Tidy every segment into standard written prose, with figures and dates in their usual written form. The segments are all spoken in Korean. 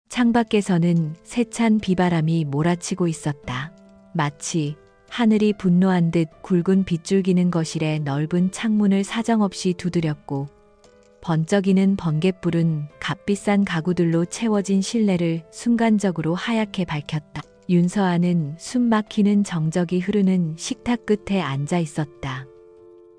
창밖에서는 세찬 비바람이 몰아치고 있었다. 마치 하늘이 분노한 듯 굵은 빗줄기는 거실의 넓은 창문을 사정없이 두드렸고, 번쩍이는 번갯불은 값비싼 가구들로 채워진 실내를 순간적으로 하얗게 밝혔다. 윤서아는 숨 막히는 정적이 흐르는 식탁 끝에 앉아 있었다.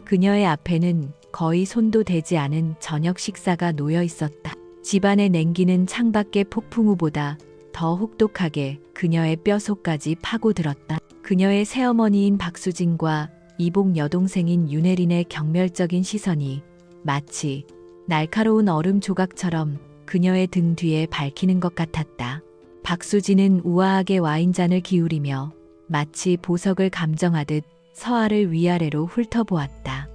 그녀의 앞에는 거의 손도 대지 않은 저녁 식사가 놓여 있었다. 집안의 냉기는 창밖의 폭풍우보다 더 혹독하게 그녀의 뼛속까지 파고들었다. 그녀의 새어머니인 박수진과 이복 여동생인 윤혜린의 경멸적인 시선이 마치 날카로운 얼음 조각처럼 그녀의 등 뒤에 밝히는 것 같았다. 박수진은 우아하게 와인잔을 기울이며 마치 보석을 감정하듯 서아를 위아래로 훑어보았다.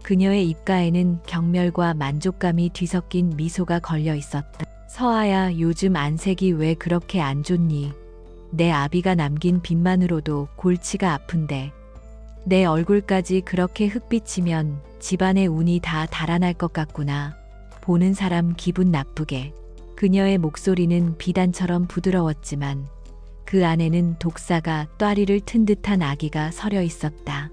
그녀의 입가에는 경멸과 만족감이 뒤섞인 미소가 걸려 있었다. 서아야, 요즘 안색이 왜 그렇게 안 좋니? 내 아비가 남긴 빚만으로도 골치가 아픈데 내 얼굴까지 그렇게 흑비치면 집안의 운이 다 달아날 것 같구나. 보는 사람 기분 나쁘게. 그녀의 목소리는 비단처럼 부드러웠지만 그 안에는 독사가 똬리를 튼 듯한 아기가 서려 있었다.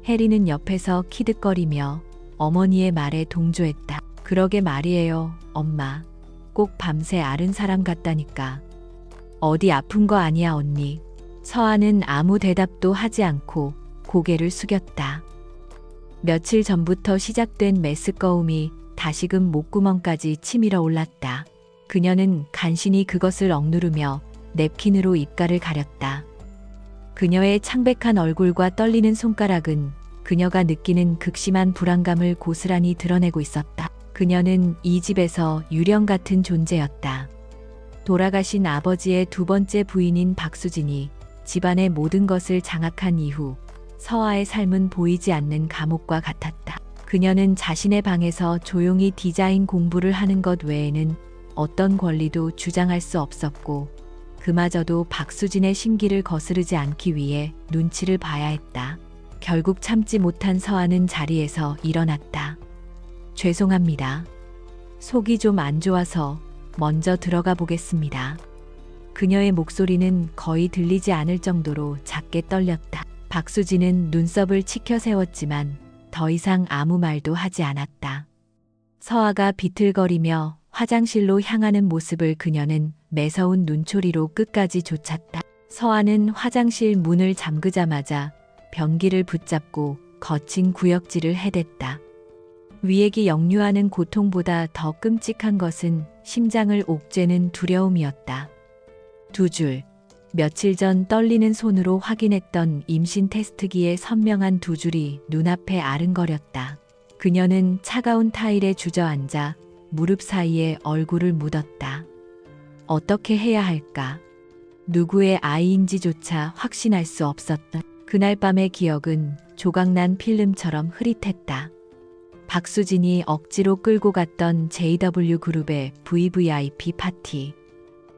혜리는 옆에서 키득거리며 어머니의 말에 동조했다. 그러게 말이에요, 엄마. 꼭 밤새 앓은 사람 같다니까. 어디 아픈 거 아니야, 언니. 서아는 아무 대답도 하지 않고 고개를 숙였다. 며칠 전부터 시작된 메스꺼움이 다시금 목구멍까지 치밀어 올랐다. 그녀는 간신히 그것을 억누르며 냅킨으로 입가를 가렸다. 그녀의 창백한 얼굴과 떨리는 손가락은 그녀가 느끼는 극심한 불안감을 고스란히 드러내고 있었다. 그녀는 이 집에서 유령 같은 존재였다. 돌아가신 아버지의 두 번째 부인인 박수진이 집안의 모든 것을 장악한 이후 서아의 삶은 보이지 않는 감옥과 같았다. 그녀는 자신의 방에서 조용히 디자인 공부를 하는 것 외에는 어떤 권리도 주장할 수 없었고, 그마저도 박수진의 심기를 거스르지 않기 위해 눈치를 봐야 했다. 결국 참지 못한 서아는 자리에서 일어났다. 죄송합니다. 속이 좀 안 좋아서 먼저 들어가 보겠습니다. 그녀의 목소리는 거의 들리지 않을 정도로 작게 떨렸다. 박수진은 눈썹을 치켜 세웠지만 더 이상 아무 말도 하지 않았다. 서아가 비틀거리며 화장실로 향하는 모습을 그녀는 매서운 눈초리로 끝까지 쫓았다. 서아는 화장실 문을 잠그자마자 변기를 붙잡고 거친 구역질을 해댔다. 위액이 역류하는 고통보다 더 끔찍한 것은 심장을 옥죄는 두려움이었다. 두 줄. 며칠 전 떨리는 손으로 확인했던 임신 테스트기의 선명한 두 줄이 눈앞에 아른거렸다. 그녀는 차가운 타일에 주저앉아 무릎 사이에 얼굴을 묻었다. 어떻게 해야 할까? 누구의 아이인지조차 확신할 수 없었다. 그날 밤의 기억은 조각난 필름처럼 흐릿했다. 박수진이 억지로 끌고 갔던 JW 그룹의 VVIP 파티.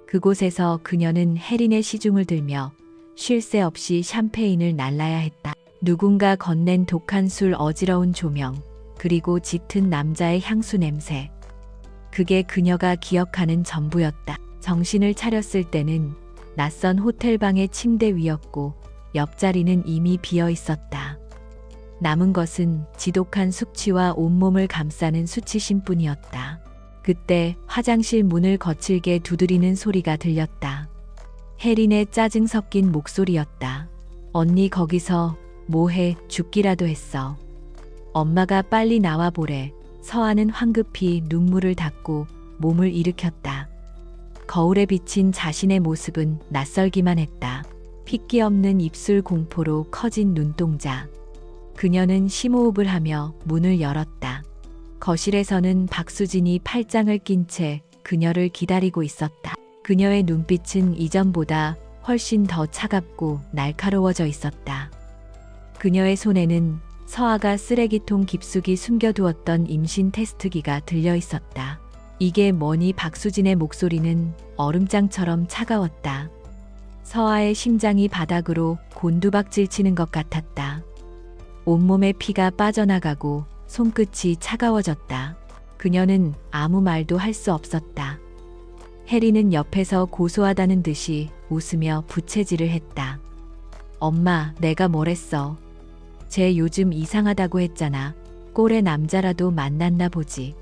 그곳에서 그녀는 혜린의 시중을 들며 쉴 새 없이 샴페인을 날라야 했다. 누군가 건넨 독한 술, 어지러운 조명, 그리고 짙은 남자의 향수 냄새. 그게 그녀가 기억하는 전부였다. 정신을 차렸을 때는 낯선 호텔방의 침대 위였고 옆자리는 이미 비어 있었다. 남은 것은 지독한 숙취와 온몸을 감싸는 수치심뿐이었다. 그때 화장실 문을 거칠게 두드리는 소리가 들렸다. 혜린의 짜증 섞인 목소리였다. 언니 거기서 뭐해? 죽기라도 했어. 엄마가 빨리 나와보래. 서아는 황급히 눈물을 닦고 몸을 일으켰다. 거울에 비친 자신의 모습은 낯설기만 했다. 핏기 없는 입술 공포로 커진 눈동자. 그녀는 심호흡을 하며 문을 열었다. 거실에서는 박수진이 팔짱을 낀 채 그녀를 기다리고 있었다. 그녀의 눈빛은 이전보다 훨씬 더 차갑고 날카로워져 있었다. 그녀의 손에는 서아가 쓰레기통 깊숙이 숨겨두었던 임신 테스트기가 들려 있었다. 이게 뭐니? 박수진의 목소리는 얼음장처럼 차가웠다. 서아의 심장이 바닥으로 곤두박질 치는 것 같았다. 온몸에 피가 빠져나가고 손끝이 차가워졌다. 그녀는 아무 말도 할 수 없었다. 혜리는 옆에서 고소하다는 듯이 웃으며 부채질을 했다. 엄마, 내가 뭘 했어? 쟤 요즘 이상하다고 했잖아. 꼴의 남자라도 만났나 보지.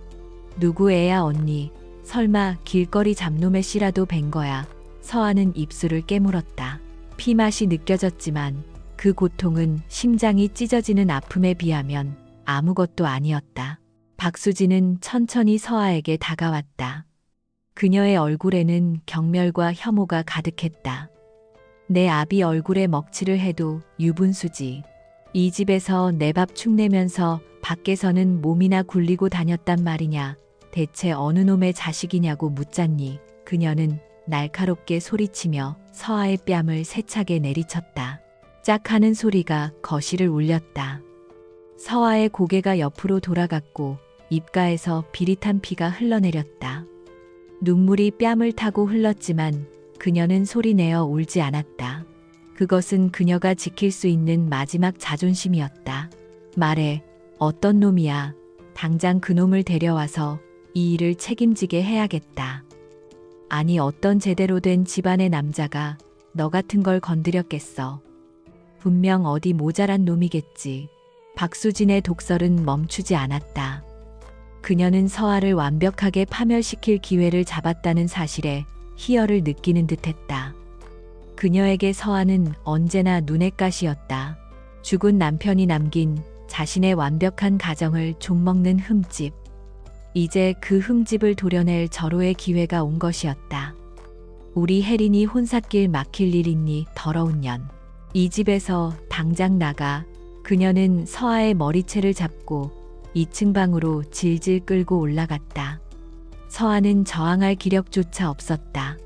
누구 애야 언니? 설마 길거리 잡놈의 씨라도 뵌 거야. 서아는 입술을 깨물었다. 피맛이 느껴졌지만 그 고통은 심장이 찢어지는 아픔에 비하면 아무것도 아니었다. 박수진은 천천히 서아에게 다가왔다. 그녀의 얼굴에는 경멸과 혐오가 가득했다. 내 아비 얼굴에 먹칠을 해도 유분수지. 이 집에서 내 밥 축내면서 밖에서는 몸이나 굴리고 다녔단 말이냐. 대체 어느 놈의 자식이냐고 묻잖니. 그녀는 날카롭게 소리치며 서아의 뺨을 세차게 내리쳤다. 짝 하는 소리가 거실을 울렸다. 서아의 고개가 옆으로 돌아갔고 입가에서 비릿한 피가 흘러내렸다. 눈물이 뺨을 타고 흘렀지만 그녀는 소리내어 울지 않았다. 그것은 그녀가 지킬 수 있는 마지막 자존심이었다. 말해, 어떤 놈이야. 당장 그놈을 데려와서 이 일을 책임지게 해야겠다. 아니 어떤 제대로 된 집안의 남자가 너 같은 걸 건드렸겠어. 분명 어디 모자란 놈이겠지. 박수진의 독설은 멈추지 않았다. 그녀는 서아를 완벽하게 파멸시킬 기회를 잡았다는 사실에 희열을 느끼는 듯했다. 그녀에게 서아는 언제나 눈의 가시였다. 죽은 남편이 남긴 자신의 완벽한 가정을 좀먹는 흠집. 이제 그 흠집을 도려낼 절호의 기회가 온 것이었다. 우리 혜린이 혼삿길 막힐 일 있니 더러운 년. 이 집에서 당장 나가. 그녀는 서아의 머리채를 잡고 2층 방으로 질질 끌고 올라갔다. 서아는 저항할 기력조차 없었다.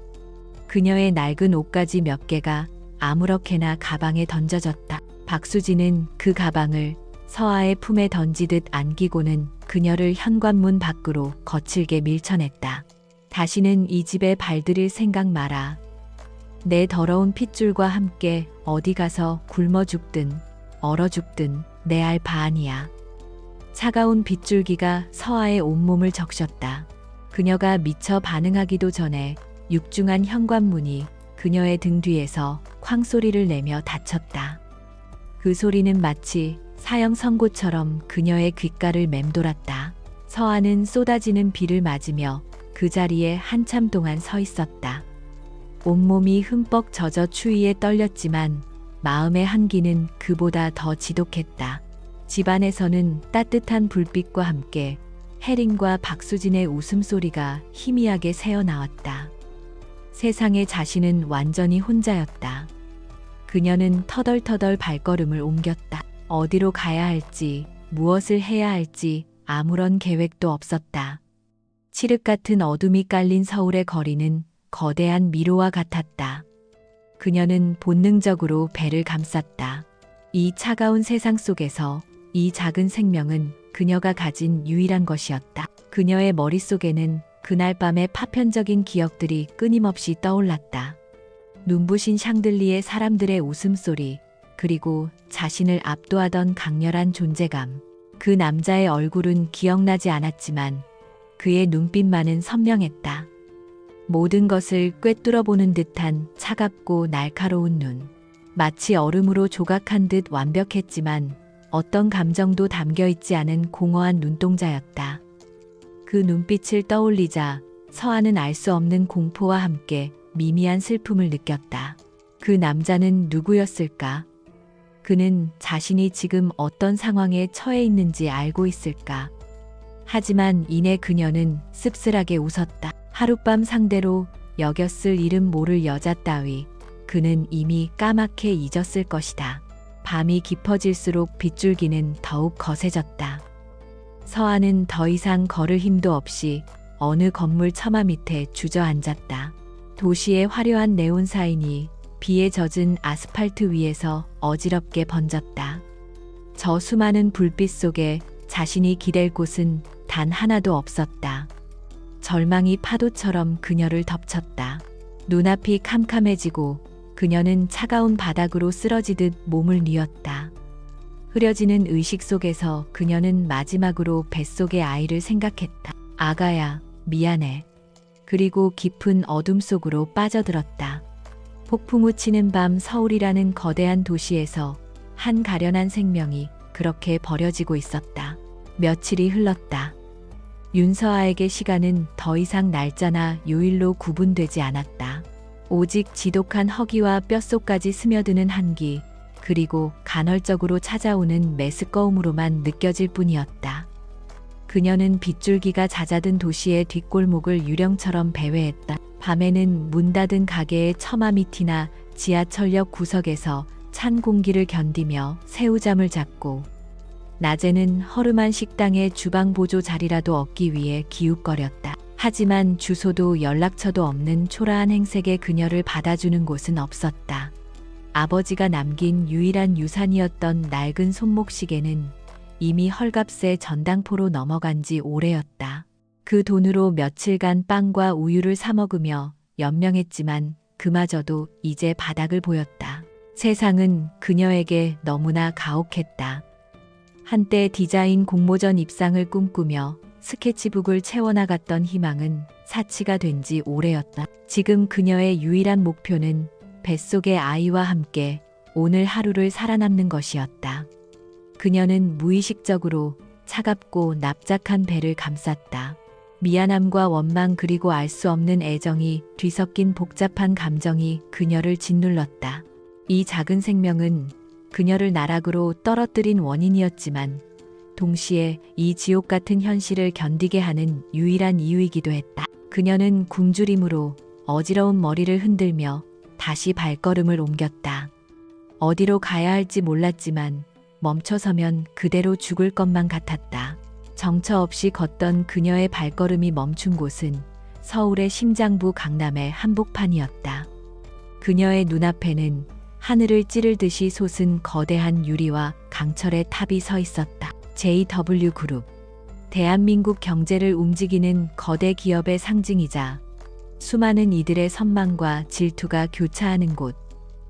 그녀의 낡은 옷가지 몇 개가 아무렇게나 가방에 던져졌다. 박수진은 그 가방을 서아의 품에 던지듯 안기고는 그녀를 현관문 밖으로 거칠게 밀쳐냈다. 다시는 이 집에 발들일 생각 마라. 내 더러운 핏줄과 함께 어디 가서 굶어 죽든 얼어 죽든 내 알 바 아니야. 차가운 빗줄기가 서아의 온몸을 적셨다. 그녀가 미처 반응하기도 전에 육중한 현관문이 그녀의 등 뒤에서 쾅 소리를 내며 닫혔다. 그 소리는 마치 사형 선고처럼 그녀의 귓가를 맴돌았다. 서아는 쏟아지는 비를 맞으며 그 자리에 한참 동안 서 있었다. 온몸이 흠뻑 젖어 추위에 떨렸지만 마음의 한기는 그보다 더 지독했다. 집안에서는 따뜻한 불빛과 함께 혜린과 박수진의 웃음소리가 희미하게 새어나왔다. 세상에 자신은 완전히 혼자였다. 그녀는 터덜터덜 발걸음을 옮겼다. 어디로 가야 할지, 무엇을 해야 할지 아무런 계획도 없었다. 칠흑 같은 어둠이 깔린 서울의 거리는 거대한 미로와 같았다. 그녀는 본능적으로 배를 감쌌다. 이 차가운 세상 속에서 이 작은 생명은 그녀가 가진 유일한 것이었다. 그녀의 머릿속에는 그날 밤의 파편적인 기억들이 끊임없이 떠올랐다. 눈부신 샹들리에 사람들의 웃음소리, 그리고 자신을 압도하던 강렬한 존재감. 그 남자의 얼굴은 기억나지 않았지만 그의 눈빛만은 선명했다. 모든 것을 꿰뚫어보는 듯한 차갑고 날카로운 눈. 마치 얼음으로 조각한 듯 완벽했지만 어떤 감정도 담겨있지 않은 공허한 눈동자였다. 그 눈빛을 떠올리자 서아는 알 수 없는 공포와 함께 미미한 슬픔을 느꼈다. 그 남자는 누구였을까? 그는 자신이 지금 어떤 상황에 처해 있는지 알고 있을까? 하지만 이내 그녀는 씁쓸하게 웃었다. 하룻밤 상대로 여겼을 이름 모를 여자 따위 그는 이미 까맣게 잊었을 것이다. 밤이 깊어질수록 빗줄기는 더욱 거세졌다. 서아는 더 이상 걸을 힘도 없이 어느 건물 처마 밑에 주저앉았다. 도시의 화려한 네온 사인이 비에 젖은 아스팔트 위에서 어지럽게 번졌다. 저 수많은 불빛 속에 자신이 기댈 곳은 단 하나도 없었다. 절망이 파도처럼 그녀를 덮쳤다. 눈앞이 캄캄해지고 그녀는 차가운 바닥으로 쓰러지듯 몸을 뉘었다. 흐려지는 의식 속에서 그녀는 마지막으로 뱃속의 아이를 생각했다. 아가야, 미안해. 그리고 깊은 어둠 속으로 빠져들었다. 폭풍우 치는 밤 서울이라는 거대한 도시에서 한 가련한 생명이 그렇게 버려지고 있었다. 며칠이 흘렀다. 윤서아에게 시간은 더 이상 날짜나 요일로 구분되지 않았다. 오직 지독한 허기와 뼛속까지 스며드는 한기, 그리고 간헐적으로 찾아오는 메스꺼움으로만 느껴질 뿐이었다. 그녀는 빗줄기가 잦아든 도시의 뒷골목을 유령처럼 배회했다. 밤에는 문 닫은 가게의 처마 밑이나 지하철역 구석에서 찬 공기를 견디며 새우잠을 잤고, 낮에는 허름한 식당의 주방 보조 자리라도 얻기 위해 기웃거렸다. 하지만 주소도 연락처도 없는 초라한 행색의 그녀를 받아주는 곳은 없었다. 아버지가 남긴 유일한 유산이었던 낡은 손목시계는 이미 헐값에 전당포로 넘어간 지 오래였다. 그 돈으로 며칠간 빵과 우유를 사 먹으며 연명했지만 그마저도 이제 바닥을 보였다. 세상은 그녀에게 너무나 가혹했다. 한때 디자인 공모전 입상을 꿈꾸며 스케치북을 채워나갔던 희망은 사치가 된 지 오래였다. 지금 그녀의 유일한 목표는 뱃속의 아이와 함께 오늘 하루를 살아남는 것이었다. 그녀는 무의식적으로 차갑고 납작한 배를 감쌌다. 미안함과 원망 그리고 알 수 없는 애정이 뒤섞인 복잡한 감정이 그녀를 짓눌렀다. 이 작은 생명은 그녀를 나락으로 떨어뜨린 원인이었지만 동시에 이 지옥 같은 현실을 견디게 하는 유일한 이유이기도 했다. 그녀는 굶주림으로 어지러운 머리를 흔들며 다시 발걸음을 옮겼다. 어디로 가야 할지 몰랐지만 멈춰서면 그대로 죽을 것만 같았다. 정처 없이 걷던 그녀의 발걸음이 멈춘 곳은 서울의 심장부 강남의 한복판이었다. 그녀의 눈앞에는 하늘을 찌를 듯이 솟은 거대한 유리와 강철의 탑이 서 있었다. JW그룹, 대한민국 경제를 움직이는 거대 기업의 상징이자 수많은 이들의 선망과 질투가 교차하는 곳.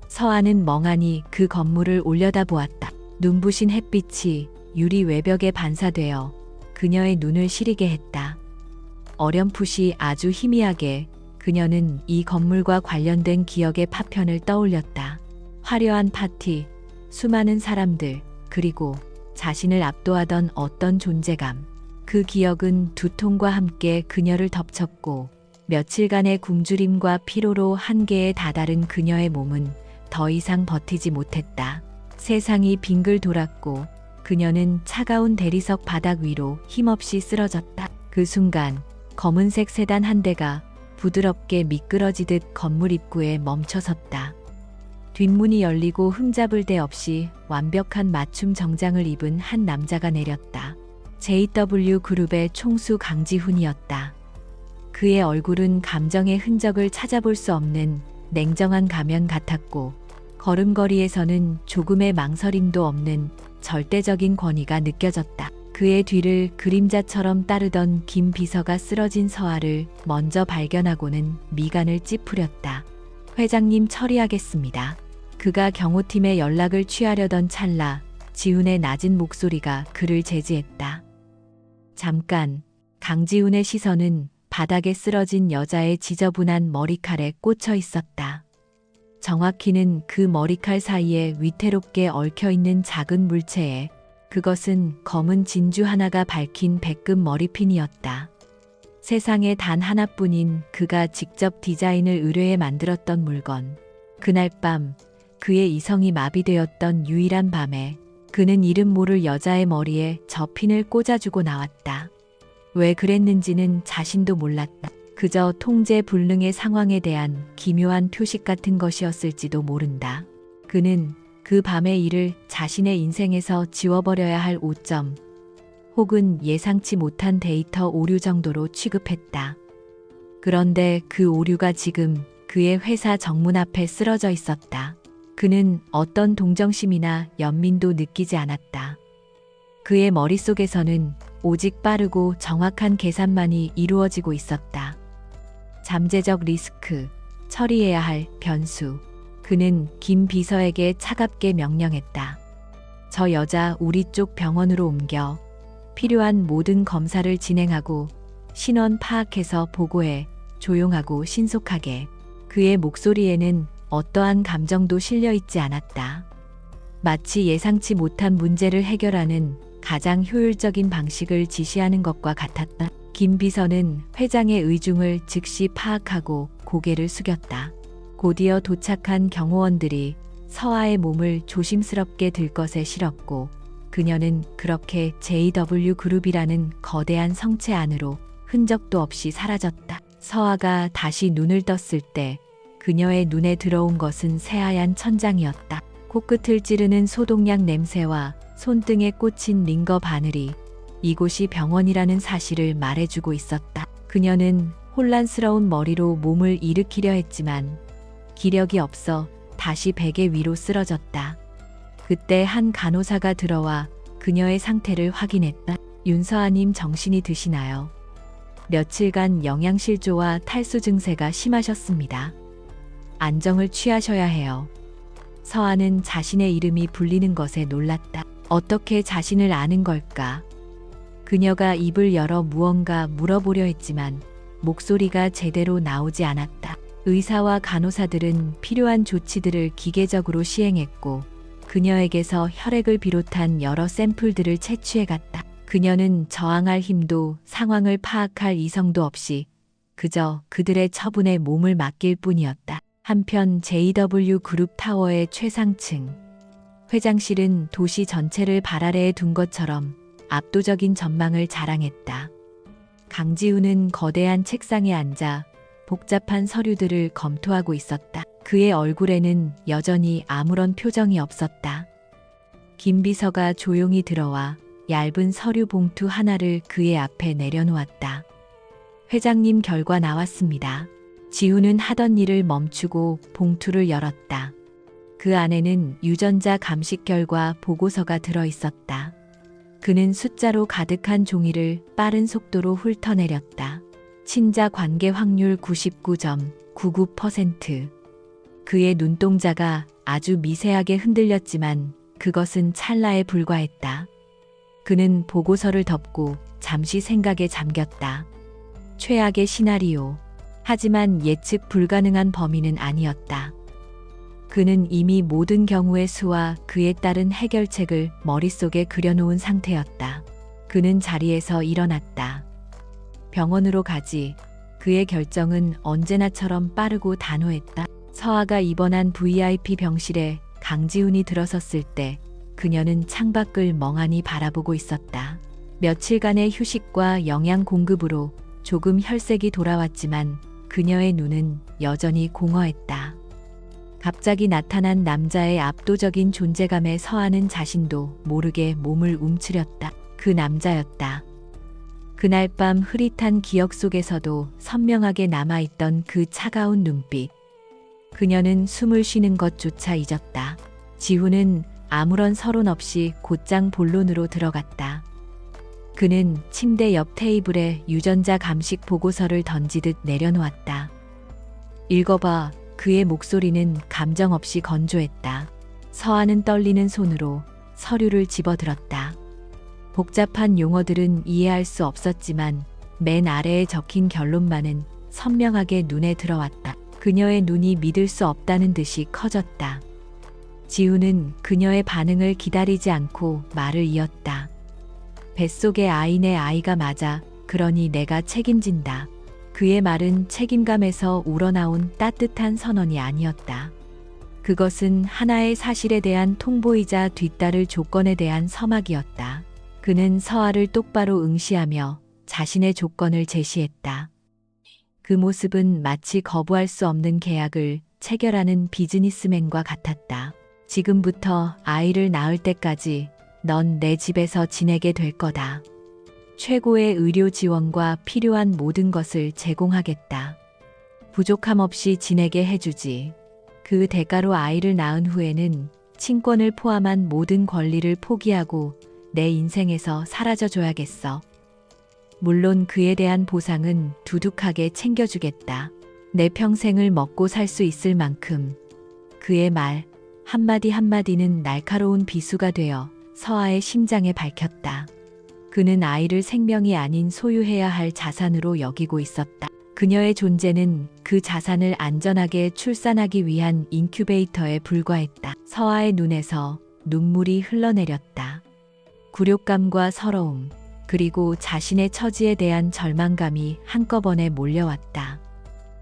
서아는 멍하니 그 건물을 올려다보았다. 눈부신 햇빛이 유리 외벽에 반사되어 그녀의 눈을 시리게 했다. 어렴풋이 아주 희미하게 그녀는 이 건물과 관련된 기억의 파편을 떠올렸다. 화려한 파티, 수많은 사람들, 그리고 자신을 압도하던 어떤 존재감. 그 기억은 두통과 함께 그녀를 덮쳤고 며칠간의 굶주림과 피로로 한계에 다다른 그녀의 몸은 더 이상 버티지 못했다. 세상이 빙글 돌았고 그녀는 차가운 대리석 바닥 위로 힘없이 쓰러졌다. 그 순간 검은색 세단 한 대가 부드럽게 미끄러지듯 건물 입구에 멈춰섰다. 뒷문이 열리고 흠잡을 데 없이 완벽한 맞춤 정장을 입은 한 남자가 내렸다. JW그룹의 총수 강지훈이었다. 그의 얼굴은 감정의 흔적을 찾아볼 수 없는 냉정한 가면 같았고 걸음걸이에서는 조금의 망설임도 없는 절대적인 권위가 느껴졌다. 그의 뒤를 그림자처럼 따르던 김 비서가 쓰러진 서아를 먼저 발견하고는 미간을 찌푸렸다. 회장님 처리하겠습니다. 그가 경호팀에 연락을 취하려던 찰나 지훈의 낮은 목소리가 그를 제지했다. 잠깐. 강지훈의 시선은 바닥에 쓰러진 여자의 지저분한 머리칼에 꽂혀 있었다. 정확히는 그 머리칼 사이에 위태롭게 얽혀있는 작은 물체에 그것은 검은 진주 하나가 밝힌 백금 머리핀이었다. 세상에 단 하나뿐인 그가 직접 디자인을 의뢰해 만들었던 물건. 그날 밤 그의 이성이 마비되었던 유일한 밤에 그는 이름 모를 여자의 머리에 저 핀을 꽂아주고 나왔다. 왜 그랬는지는 자신도 몰랐다. 그저 통제 불능의 상황에 대한 기묘한 표식 같은 것이었을지도 모른다. 그는 그 밤의 일을 자신의 인생에서 지워버려야 할 오점, 혹은 예상치 못한 데이터 오류 정도로 취급했다. 그런데 그 오류가 지금 그의 회사 정문 앞에 쓰러져 있었다. 그는 어떤 동정심이나 연민도 느끼지 않았다. 그의 머릿속에서는 오직 빠르고 정확한 계산만이 이루어지고 있었다. 잠재적 리스크, 처리해야 할 변수. 그는 김 비서에게 차갑게 명령했다. 저 여자 우리 쪽 병원으로 옮겨 필요한 모든 검사를 진행하고 신원 파악해서 보고해. 조용하고 신속하게. 그의 목소리에는 어떠한 감정도 실려 있지 않았다. 마치 예상치 못한 문제를 해결하는 가장 효율적인 방식을 지시하는 것과 같았다. 김 비서는 회장의 의중을 즉시 파악하고 고개를 숙였다. 곧이어 도착한 경호원들이 서아의 몸을 조심스럽게 들것에 실었고 그녀는 그렇게 JW 그룹이라는 거대한 성체 안으로 흔적도 없이 사라졌다. 서아가 다시 눈을 떴을 때 그녀의 눈에 들어온 것은 새하얀 천장이었다. 코끝을 찌르는 소독약 냄새와 손등에 꽂힌 링거 바늘이 이곳이 병원이라는 사실을 말해주고 있었다. 그녀는 혼란스러운 머리로 몸을 일으키려 했지만 기력이 없어 다시 베개 위로 쓰러졌다. 그때 한 간호사가 들어와 그녀의 상태를 확인했다. 윤서아님 정신이 드시나요? 며칠간 영양실조와 탈수 증세가 심하셨습니다. 안정을 취하셔야 해요. 서아는 자신의 이름이 불리는 것에 놀랐다. 어떻게 자신을 아는 걸까? 그녀가 입을 열어 무언가 물어보려 했지만 목소리가 제대로 나오지 않았다. 의사와 간호사들은 필요한 조치들을 기계적으로 시행했고 그녀에게서 혈액을 비롯한 여러 샘플들을 채취해갔다. 그녀는 저항할 힘도 상황을 파악할 이성도 없이 그저 그들의 처분에 몸을 맡길 뿐이었다. 한편 JW 그룹 타워의 최상층 회장실은 도시 전체를 발 아래에 둔 것처럼 압도적인 전망을 자랑했다. 강지훈은 거대한 책상에 앉아 복잡한 서류들을 검토하고 있었다. 그의 얼굴에는 여전히 아무런 표정이 없었다. 김 비서가 조용히 들어와 얇은 서류 봉투 하나를 그의 앞에 내려놓았다. 회장님 결과 나왔습니다. 지훈은 하던 일을 멈추고 봉투를 열었다. 그 안에는 유전자 감식 결과 보고서가 들어 있었다. 그는 숫자로 가득한 종이를 빠른 속도로 훑어내렸다. 친자 관계 확률 99.99%. 그의 눈동자가 아주 미세하게 흔들렸지만 그것은 찰나에 불과했다. 그는 보고서를 덮고 잠시 생각에 잠겼다. 최악의 시나리오. 하지만 예측 불가능한 범위는 아니었다. 그는 이미 모든 경우의 수와 그에 따른 해결책을 머릿속에 그려놓은 상태였다. 그는 자리에서 일어났다. 병원으로 가지. 그의 결정은 언제나처럼 빠르고 단호했다. 서아가 입원한 VIP 병실에 강지훈이 들어섰을 때 그녀는 창밖을 멍하니 바라보고 있었다. 며칠간의 휴식과 영양 공급으로 조금 혈색이 돌아왔지만 그녀의 눈은 여전히 공허했다. 갑자기 나타난 남자의 압도적인 존재감에 서아는 자신도 모르게 몸을 움츠렸다. 그 남자였다. 그날 밤 흐릿한 기억 속에서도 선명하게 남아있던 그 차가운 눈빛. 그녀는 숨을 쉬는 것조차 잊었다. 지훈은 아무런 서론 없이 곧장 본론으로 들어갔다. 그는 침대 옆 테이블에 유전자 감식 보고서를 던지듯 내려놓았다. 읽어봐. 그의 목소리는 감정 없이 건조했다. 서아는 떨리는 손으로 서류를 집어들었다. 복잡한 용어들은 이해할 수 없었지만 맨 아래에 적힌 결론만은 선명하게 눈에 들어왔다. 그녀의 눈이 믿을 수 없다는 듯이 커졌다. 지훈은 그녀의 반응을 기다리지 않고 말을 이었다. 뱃속의 아이네 아이가 맞아. 그러니 내가 책임진다. 그의 말은 책임감에서 우러나온 따뜻한 선언이 아니었다. 그것은 하나의 사실에 대한 통보이자 뒤따를 조건에 대한 서막이었다. 그는 서아를 똑바로 응시하며 자신의 조건을 제시했다. 그 모습은 마치 거부할 수 없는 계약을 체결하는 비즈니스맨과 같았다. 지금부터 아이를 낳을 때까지 넌 내 집에서 지내게 될 거다. 최고의 의료 지원과 필요한 모든 것을 제공하겠다. 부족함 없이 지내게 해주지. 그 대가로 아이를 낳은 후에는 친권을 포함한 모든 권리를 포기하고 내 인생에서 사라져줘야겠어. 물론 그에 대한 보상은 두둑하게 챙겨주겠다. 내 평생을 먹고 살 수 있을 만큼. 그의 말 한마디 한마디는 날카로운 비수가 되어 서아의 심장에 밝혔다. 그는 아이를 생명이 아닌 소유해야 할 자산으로 여기고 있었다. 그녀의 존재는 그 자산을 안전하게 출산하기 위한 인큐베이터에 불과했다. 서아의 눈에서 눈물이 흘러내렸다. 굴욕감과 서러움, 그리고 자신의 처지에 대한 절망감이 한꺼번에 몰려왔다.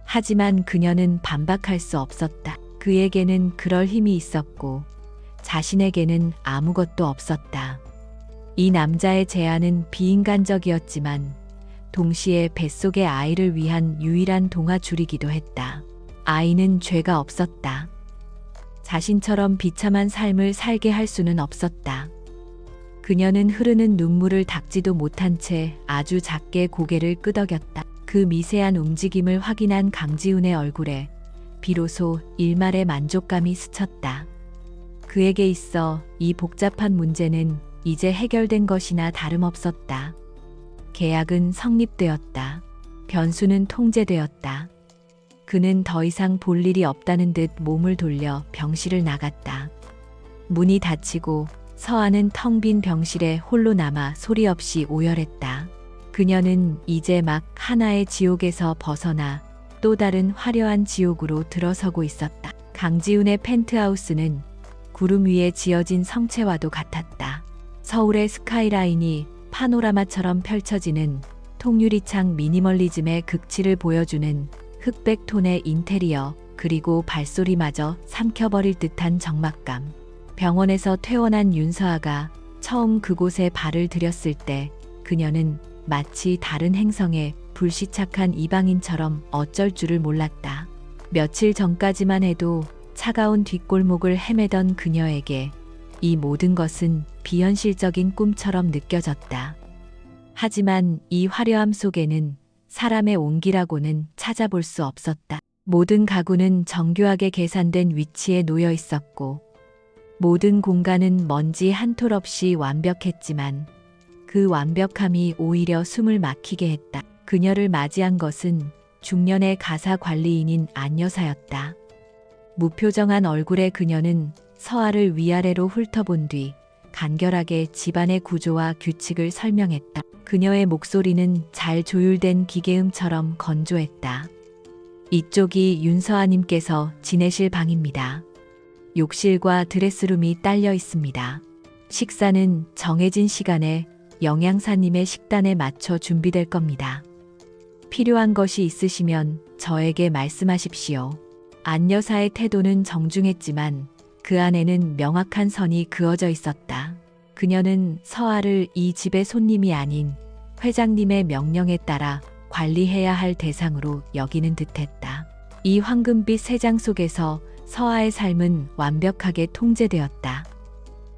하지만 그녀는 반박할 수 없었다. 그에게는 그럴 힘이 있었고 자신에게는 아무것도 없었다. 이 남자의 제안은 비인간적이었지만 동시에 뱃속의 아이를 위한 유일한 동화줄이기도 했다. 아이는 죄가 없었다. 자신처럼 비참한 삶을 살게 할 수는 없었다. 그녀는 흐르는 눈물을 닦지도 못한 채 아주 작게 고개를 끄덕였다. 그 미세한 움직임을 확인한 강지훈의 얼굴에 비로소 일말의 만족감이 스쳤다. 그에게 있어 이 복잡한 문제는 이제 해결된 것이나 다름없었다. 계약은 성립되었다. 변수는 통제되었다. 그는 더 이상 볼 일이 없다는 듯 몸을 돌려 병실을 나갔다. 문이 닫히고 서아는 텅 빈 병실에 홀로 남아 소리 없이 오열했다. 그녀는 이제 막 하나의 지옥에서 벗어나 또 다른 화려한 지옥으로 들어서고 있었다. 강지훈의 펜트하우스는 구름 위에 지어진 성체와도 같았다. 서울의 스카이라인이 파노라마처럼 펼쳐지는 통유리창 미니멀리즘의 극치를 보여주는 흑백 톤의 인테리어, 그리고 발소리마저 삼켜버릴 듯한 적막감. 병원에서 퇴원한 윤서아가 처음 그곳에 발을 들였을 때 그녀는 마치 다른 행성의 불시착한 이방인처럼 어쩔 줄을 몰랐다. 며칠 전까지만 해도 차가운 뒷골목을 헤매던 그녀에게 이 모든 것은 비현실적인 꿈처럼 느껴졌다. 하지만 이 화려함 속에는 사람의 온기라고는 찾아볼 수 없었다. 모든 가구는 정교하게 계산된 위치에 놓여 있었고 모든 공간은 먼지 한 톨 없이 완벽했지만 그 완벽함이 오히려 숨을 막히게 했다. 그녀를 맞이한 것은 중년의 가사 관리인인 안 여사였다. 무표정한 얼굴의 그녀는 서아를 위아래로 훑어본 뒤 간결하게 집안의 구조와 규칙을 설명했다. 그녀의 목소리는 잘 조율된 기계음처럼 건조했다. 이쪽이 윤서아님께서 지내실 방입니다. 욕실과 드레스룸이 딸려 있습니다. 식사는 정해진 시간에 영양사님의 식단에 맞춰 준비될 겁니다. 필요한 것이 있으시면 저에게 말씀하십시오. 안 여사의 태도는 정중했지만 그 안에는 명확한 선이 그어져 있었다. 그녀는 서아를 이 집의 손님이 아닌 회장님의 명령에 따라 관리해야 할 대상으로 여기는 듯했다. 이 황금빛 세장 속에서 서아의 삶은 완벽하게 통제되었다.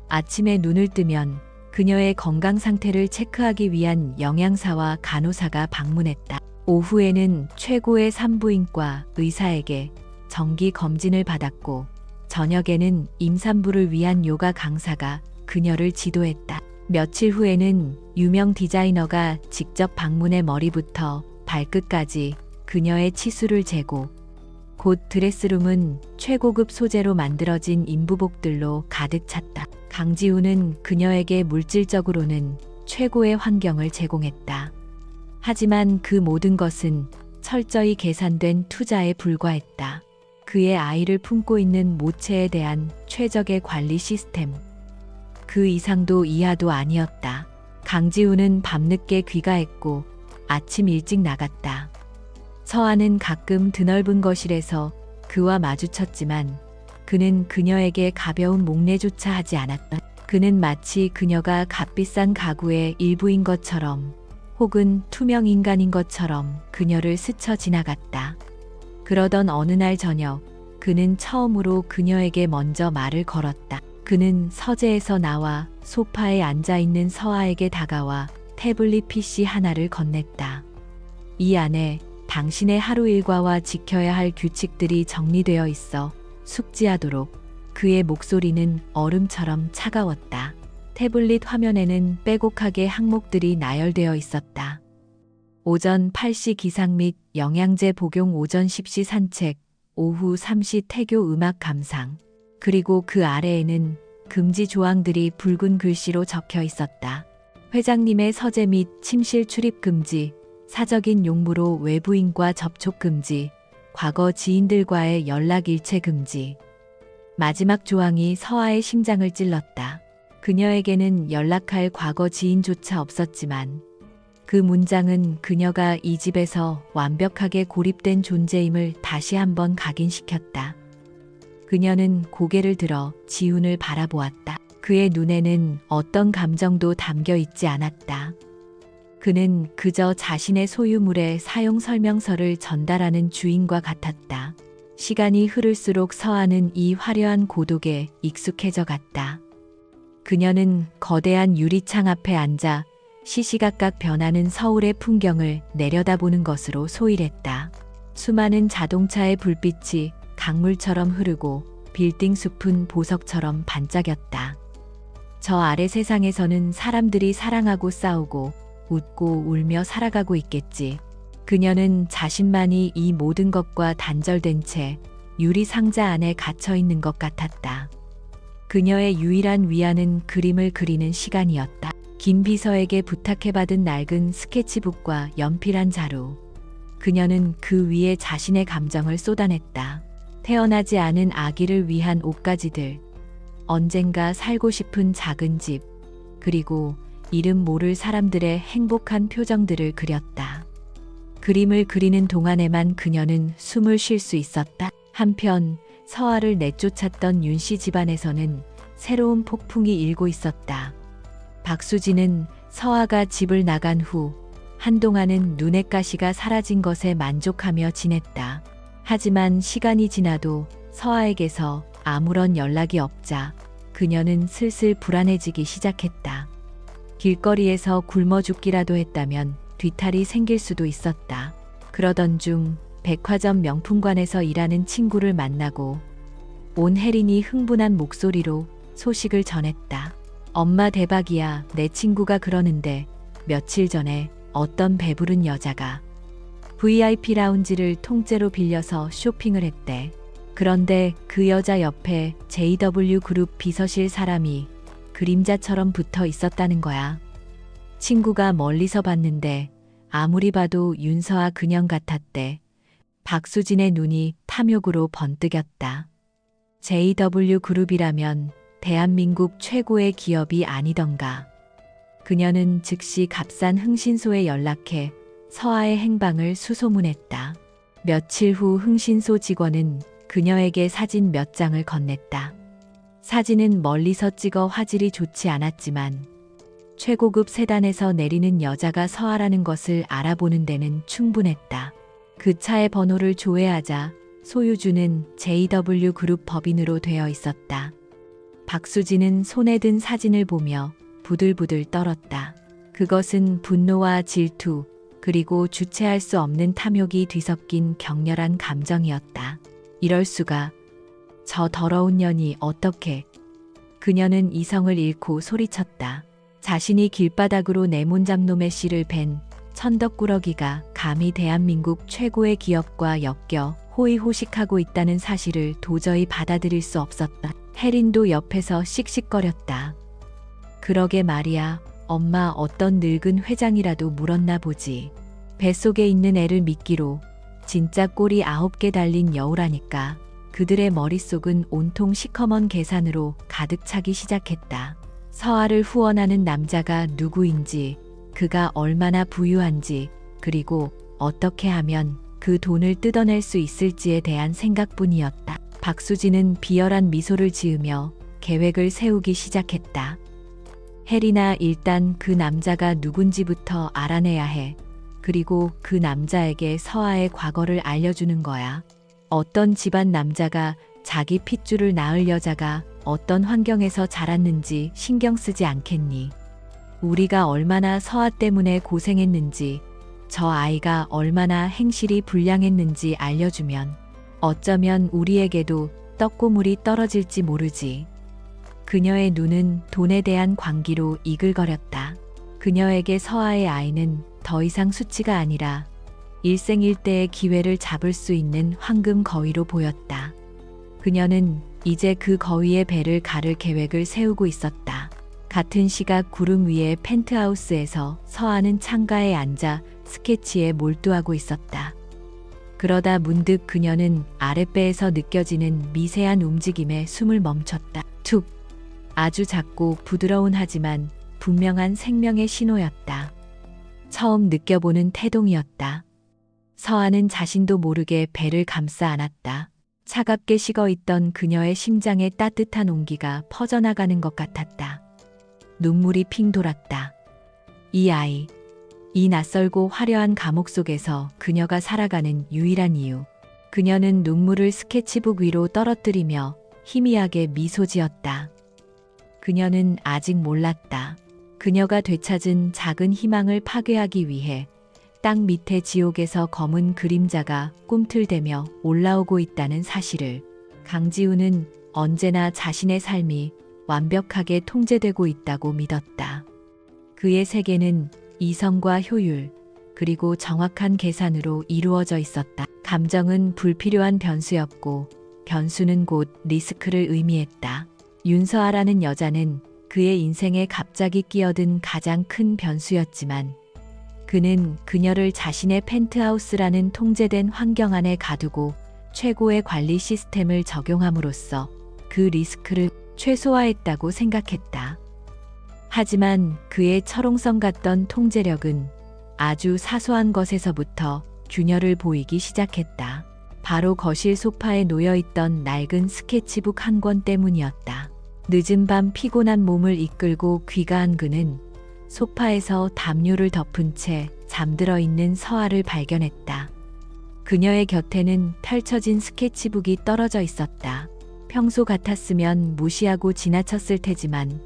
아침에 눈을 뜨면 그녀의 건강 상태를 체크하기 위한 영양사와 간호사가 방문했다. 오후에는 최고의 산부인과 의사에게 정기 검진을 받았고 저녁에는 임산부를 위한 요가 강사가 그녀를 지도했다. 며칠 후에는 유명 디자이너가 직접 방문해 머리부터 발끝까지 그녀의 치수를 재고 곧 드레스룸은 최고급 소재로 만들어진 인부복들로 가득 찼다. 강지훈은 그녀에게 물질적으로는 최고의 환경을 제공했다. 하지만 그 모든 것은 철저히 계산된 투자에 불과했다. 그의 아이를 품고 있는 모체에 대한 최적의 관리 시스템. 그 이상도 이하도 아니었다. 강지훈은 밤늦게 귀가했고 아침 일찍 나갔다. 서아는 가끔 드넓은 거실에서 그와 마주쳤지만 그는 그녀에게 가벼운 목례조차 하지 않았다. 그는 마치 그녀가 값비싼 가구의 일부인 것처럼 혹은 투명 인간인 것처럼 그녀를 스쳐 지나갔다. 그러던 어느 날 저녁 그는 처음으로 그녀에게 먼저 말을 걸었다. 그는 서재에서 나와 소파에 앉아있는 서아에게 다가와 태블릿 PC 하나를 건넸다. 이 안에 당신의 하루 일과와 지켜야 할 규칙들이 정리되어 있어 숙지하도록. 그의 목소리는 얼음처럼 차가웠다. 태블릿 화면에는 빼곡하게 항목들이 나열되어 있었다. 오전 8시 기상 및 영양제 복용, 오전 10시 산책, 오후 3시 태교 음악 감상. 그리고 그 아래에는 금지 조항들이 붉은 글씨로 적혀 있었다. 회장님의 서재 및 침실 출입 금지, 사적인 용무로 외부인과 접촉 금지, 과거 지인들과의 연락 일체 금지. 마지막 조항이 서아의 심장을 찔렀다. 그녀에게는 연락할 과거 지인조차 없었지만 그 문장은 그녀가 이 집에서 완벽하게 고립된 존재임을 다시 한번 각인시켰다. 그녀는 고개를 들어 지훈을 바라보았다. 그의 눈에는 어떤 감정도 담겨 있지 않았다. 그는 그저 자신의 소유물의 사용 설명서를 전달하는 주인과 같았다. 시간이 흐를수록 서아는 이 화려한 고독에 익숙해져 갔다. 그녀는 거대한 유리창 앞에 앉아 시시각각 변하는 서울의 풍경을 내려다보는 것으로 소일했다. 수많은 자동차의 불빛이 강물처럼 흐르고 빌딩 숲은 보석처럼 반짝였다. 저 아래 세상에서는 사람들이 사랑하고 싸우고 웃고 울며 살아가고 있겠지. 그녀는 자신만이 이 모든 것과 단절된 채 유리 상자 안에 갇혀 있는 것 같았다. 그녀의 유일한 위안은 그림을 그리는 시간이었다. 김 비서에게 부탁해받은 낡은 스케치북과 연필 한 자루. 그녀는 그 위에 자신의 감정을 쏟아냈다. 태어나지 않은 아기를 위한 옷가지들, 언젠가 살고 싶은 작은 집, 그리고 이름 모를 사람들의 행복한 표정들을 그렸다. 그림을 그리는 동안에만 그녀는 숨을 쉴 수 있었다. 한편 서아를 내쫓았던 윤씨 집안에서는 새로운 폭풍이 일고 있었다. 박수진은 서아가 집을 나간 후 한동안은 눈의 가시가 사라진 것에 만족하며 지냈다. 하지만 시간이 지나도 서아에게서 아무런 연락이 없자 그녀는 슬슬 불안해지기 시작했다. 길거리에서 굶어 죽기라도 했다면 뒤탈이 생길 수도 있었다. 그러던 중 백화점 명품관에서 일하는 친구를 만나고 온 혜린이 흥분한 목소리로 소식을 전했다. 엄마 대박이야. 내 친구가 그러는데 며칠 전에 어떤 배부른 여자가 VIP 라운지를 통째로 빌려서 쇼핑을 했대. 그런데 그 여자 옆에 JW 그룹 비서실 사람이 그림자처럼 붙어 있었다는 거야. 친구가 멀리서 봤는데 아무리 봐도 윤서아 그냥 같았대. 박수진의 눈이 탐욕으로 번뜩였다. JW 그룹이라면 대한민국 최고의 기업이 아니던가. 그녀는 즉시 값싼 흥신소에 연락해 서아의 행방을 수소문했다. 며칠 후 흥신소 직원은 그녀에게 사진 몇 장을 건넸다. 사진은 멀리서 찍어 화질이 좋지 않았지만 최고급 세단에서 내리는 여자가 서아라는 것을 알아보는 데는 충분했다. 그 차의 번호를 조회하자 소유주는 JW 그룹 법인으로 되어 있었다. 박수진은 손에 든 사진을 보며 부들부들 떨었다. 그것은 분노와 질투, 그리고 주체할 수 없는 탐욕이 뒤섞인 격렬한 감정이었다. 이럴 수가. 저 더러운 년이 어떻게. 그녀는 이성을 잃고 소리쳤다. 자신이 길바닥으로 내몬잡놈의 씨를 벤 천덕꾸러기가 감히 대한민국 최고의 기업과 엮여 호의호식하고 있다는 사실을 도저히 받아들일 수 없었다. 혜린도 옆에서 씩씩거렸다. 그러게 말이야. 엄마 어떤 늙은 회장이라도 물었나 보지. 뱃속에 있는 애를 미끼로 진짜 꼬리 9개 달린 여우라니까. 그들의 머릿속은 온통 시커먼 계산으로 가득 차기 시작했다. 서아를 후원하는 남자가 누구인지, 그가 얼마나 부유한지, 그리고 어떻게 하면 그 돈을 뜯어낼 수 있을지에 대한 생각뿐이었다. 박수진은 비열한 미소를 지으며 계획을 세우기 시작했다. 혜린아, 일단 그 남자가 누군지부터 알아내야 해. 그리고 그 남자에게 서아의 과거를 알려주는 거야. 어떤 집안 남자가 자기 핏줄을 낳을 여자가 어떤 환경에서 자랐는지 신경 쓰지 않겠니? 우리가 얼마나 서아 때문에 고생했는지, 저 아이가 얼마나 행실이 불량했는지 알려주면 어쩌면 우리에게도 떡고물이 떨어질지 모르지. 그녀의 눈은 돈에 대한 광기로 이글거렸다. 그녀에게 서아의 아이는 더 이상 수치가 아니라 일생일대의 기회를 잡을 수 있는 황금 거위로 보였다. 그녀는 이제 그 거위의 배를 가를 계획을 세우고 있었다. 같은 시각 구름 위의 펜트하우스에서 서아는 창가에 앉아 스케치에 몰두하고 있었다. 그러다 문득 그녀는 아랫배에서 느껴지는 미세한 움직임에 숨을 멈췄다. 툭! 아주 작고 부드러운 하지만 분명한 생명의 신호였다. 처음 느껴보는 태동이었다. 서한은 자신도 모르게 배를 감싸 안았다. 차갑게 식어있던 그녀의 심장에 따뜻한 온기가 퍼져나가는 것 같았다. 눈물이 핑 돌았다. 이 아이, 이 낯설고 화려한 감옥 속에서 그녀가 살아가는 유일한 이유. 그녀는 눈물을 스케치북 위로 떨어뜨리며 희미하게 미소 지었다. 그녀는 아직 몰랐다. 그녀가 되찾은 작은 희망을 파괴하기 위해 땅 밑에 지옥에서 검은 그림자가 꿈틀대며 올라오고 있다는 사실을. 강지우는 언제나 자신의 삶이 완벽하게 통제되고 있다고 믿었다. 그의 세계는 이성과 효율, 그리고 정확한 계산으로 이루어져 있었다. 감정은 불필요한 변수였고, 변수는 곧 리스크를 의미했다. 윤서아라는 여자는 그의 인생에 갑자기 끼어든 가장 큰 변수였지만, 그는 그녀를 자신의 펜트하우스라는 통제된 환경 안에 가두고 최고의 관리 시스템을 적용함으로써 그 리스크를 최소화했다고 생각했다. 하지만 그의 철옹성 같던 통제력은 아주 사소한 것에서부터 균열을 보이기 시작했다. 바로 거실 소파에 놓여있던 낡은 스케치북 한 권 때문이었다. 늦은 밤 피곤한 몸을 이끌고 귀가한 그는 소파에서 담요를 덮은 채 잠들어 있는 서아를 발견했다. 그녀의 곁에는 펼쳐진 스케치북이 떨어져 있었다. 평소 같았으면 무시하고 지나쳤을 테지만